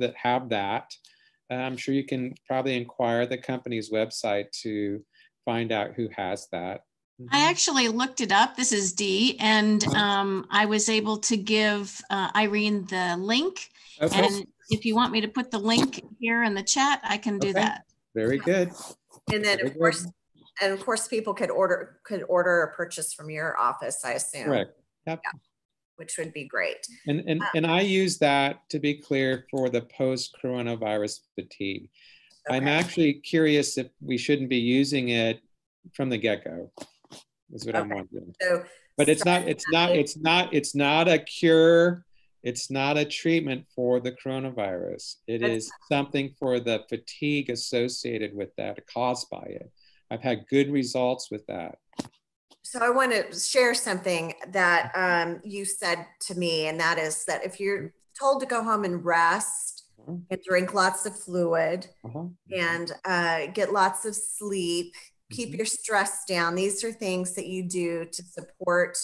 that. I'm sure you can probably inquire the company's website to find out who has that. I actually looked it up. This is Dee, and I was able to give Irene the link. And if you want me to put the link here in the chat, I can do that. Very good. And then of course, people could order or purchase from your office, I assume. Correct. Yep. Yeah, which would be great. And I use that, to be clear, for the post-coronavirus fatigue. Okay. I'm actually curious if we shouldn't be using it from the get-go. Is what I'm wondering. So, but it's not a cure. It's not a treatment for the coronavirus. It is something for the fatigue associated with that, caused by it. I've had good results with that. So I want to share something that you said to me, and that is that if you're told to go home and rest and drink lots of fluid and get lots of sleep, keep your stress down, these are things that you do to support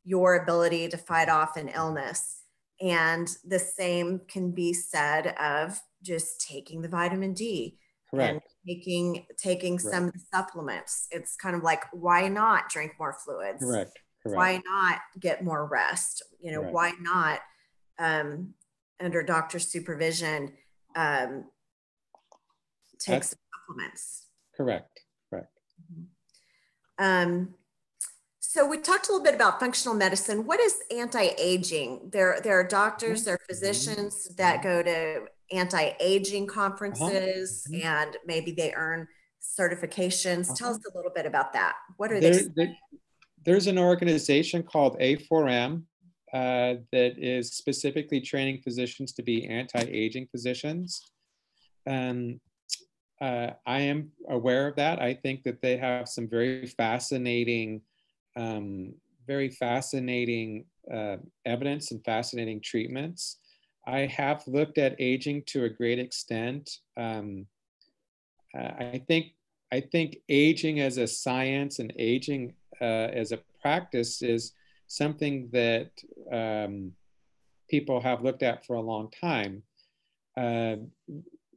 your ability to fight off an illness. And the same can be said of just taking the vitamin D. Correct. And taking some of the supplements. It's kind of like, why not drink more fluids? Correct. Why not get more rest? Why not, under doctor's supervision, take some supplements? Correct. So we talked a little bit about functional medicine. What is anti-aging? There are doctors, there are physicians that go to anti-aging conferences and maybe they earn certifications. Tell us a little bit about that. What are they? There's an organization called A4M that is specifically training physicians to be anti-aging physicians. I am aware of that. I think that they have some very fascinating evidence and fascinating treatments. I have looked at aging to a great extent. I think aging as a science and aging as a practice is something that people have looked at for a long time.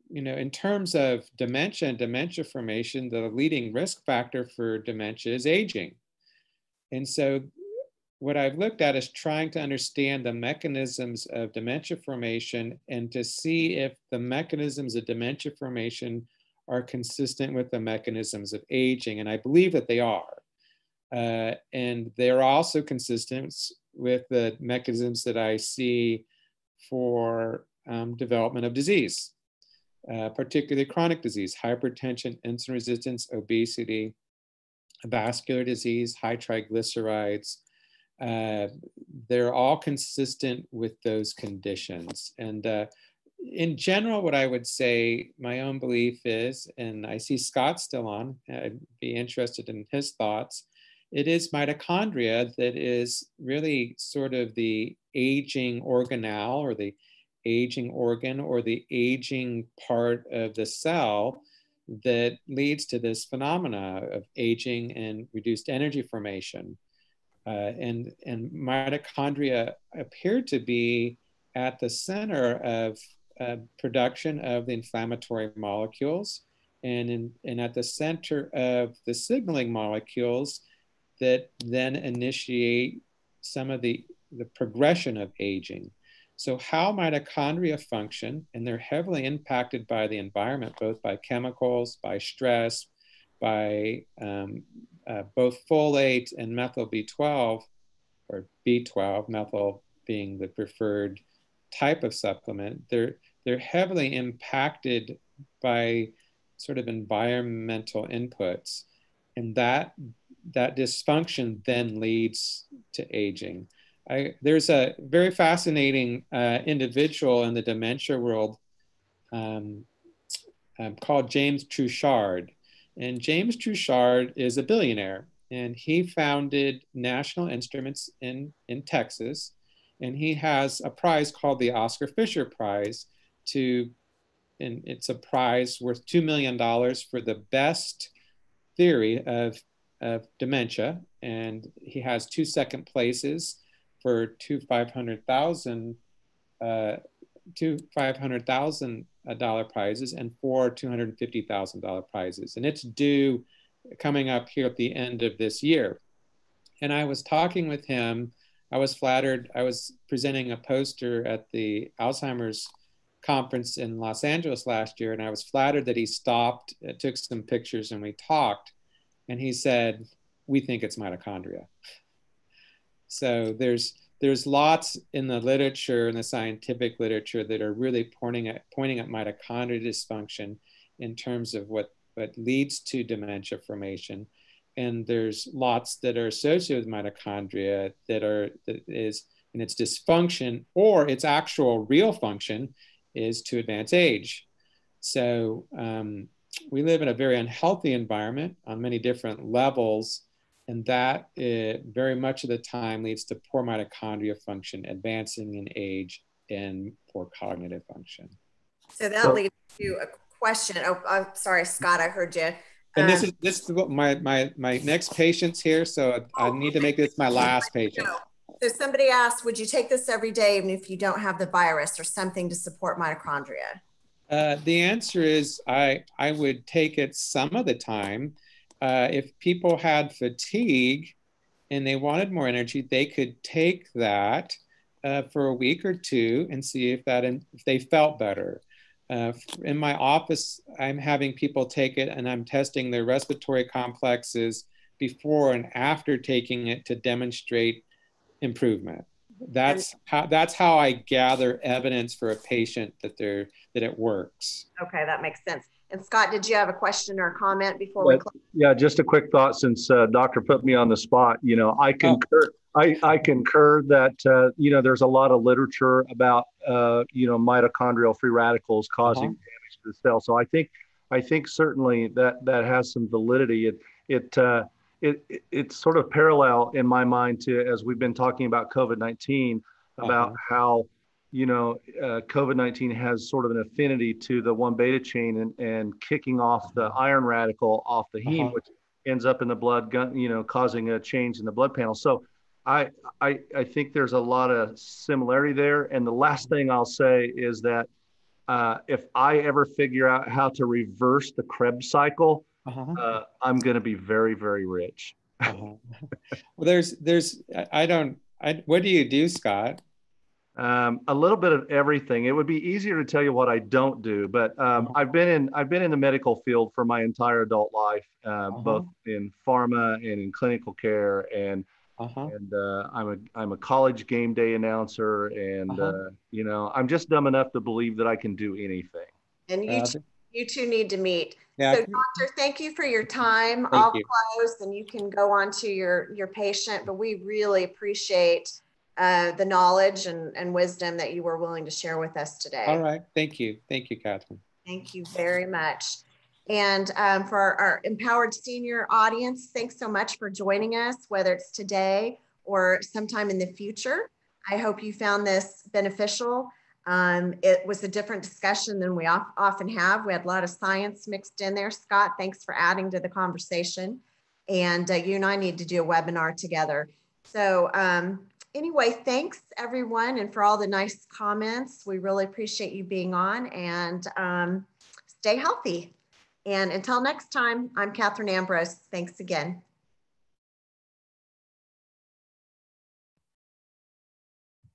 You know, in terms of dementia and dementia formation, the leading risk factor for dementia is aging. And so what I've looked at is trying to understand the mechanisms of dementia formation and to see if the mechanisms of dementia formation are consistent with the mechanisms of aging. And I believe that they are. And they're also consistent with the mechanisms that I see for development of disease, particularly chronic disease, hypertension, insulin resistance, obesity, vascular disease, high triglycerides. They're all consistent with those conditions. And in general, what I would say, my own belief is, and I see Scott still on, I'd be interested in his thoughts, it is mitochondria that is really sort of the aging organelle or the aging organ or the aging part of the cell that leads to this phenomena of aging and reduced energy formation. And mitochondria appear to be at the center of production of the inflammatory molecules and at the center of the signaling molecules that then initiate some of the progression of aging. So how mitochondria function, and they're heavily impacted by the environment, both by chemicals, by stress, by both folate and methyl B12, or B12, methyl being the preferred type of supplement. They're heavily impacted by sort of environmental inputs. And that dysfunction then leads to aging. There's a very fascinating individual in the dementia world called James Truchard. And James Truchard is a billionaire, and he founded National Instruments in Texas. And he has a prize called the Oscar Fisher Prize and it's a prize worth $2 million for the best theory of dementia. And he has 2 second places for two $500,000 prizes and 4 $250,000 prizes. And it's due coming up here at the end of this year. And I was talking with him. I was flattered. I was presenting a poster at the Alzheimer's conference in Los Angeles last year. And I was flattered that he stopped, took some pictures, and we talked. And he said, "We think it's mitochondria." So there's lots in the literature, in the scientific literature, that are really pointing at mitochondria dysfunction in terms of what leads to dementia formation. And there's lots that are associated with mitochondria that is in its dysfunction, or its actual real function is to advance age. So we live in a very unhealthy environment on many different levels. And that very much of the time leads to poor mitochondria function, advancing in age, and poor cognitive function. So that leads to a question. Oh, I'm sorry, Scott, I heard you. And this is what my next patient's here, so I need to make this my last patient. So somebody asked, would you take this every day even if you don't have the virus or something to support mitochondria? The answer is I would take it some of the time. If people had fatigue and they wanted more energy, they could take that for a week or two and see if they felt better. In my office, I'm having people take it, and I'm testing their respiratory complexes before and after taking it to demonstrate improvement. That's how I gather evidence for a patient that it works. Okay, that makes sense. And Scott, did you have a question or a comment before we close? Yeah, just a quick thought, since Doctor put me on the spot. You know, I I concur that, there's a lot of literature about, mitochondrial free radicals causing damage to the cell. So I think certainly that has some validity. It's sort of parallel in my mind to, as we've been talking about COVID-19, about how, COVID-19 has sort of an affinity to the 1-beta chain and kicking off the iron radical off the heme, which ends up in the blood, causing a change in the blood panel. So I think there's a lot of similarity there. And the last thing I'll say is that if I ever figure out how to reverse the Krebs cycle, I'm going to be very, very rich. Well, what do you do, Scott? A little bit of everything. It would be easier to tell you what I don't do, but I've been in the medical field for my entire adult life, both in pharma and in clinical care, and I'm a college game day announcer, and I'm just dumb enough to believe that I can do anything. And you two need to meet. Yeah. So, doctor, thank you for your time. I'll close, and you can go on to your patient. But we really appreciate the knowledge and wisdom that you were willing to share with us today. All right. Thank you, Catherine. Thank you very much. And for our Empowered Senior audience, thanks so much for joining us, whether it's today or sometime in the future. I hope you found this beneficial. It was a different discussion than we often have. We had a lot of science mixed in there. Scott, thanks for adding to the conversation. And you and I need to do a webinar together. So anyway, thanks everyone, and for all the nice comments. We really appreciate you being on, and stay healthy. And until next time, I'm Catherine Ambrose. Thanks again.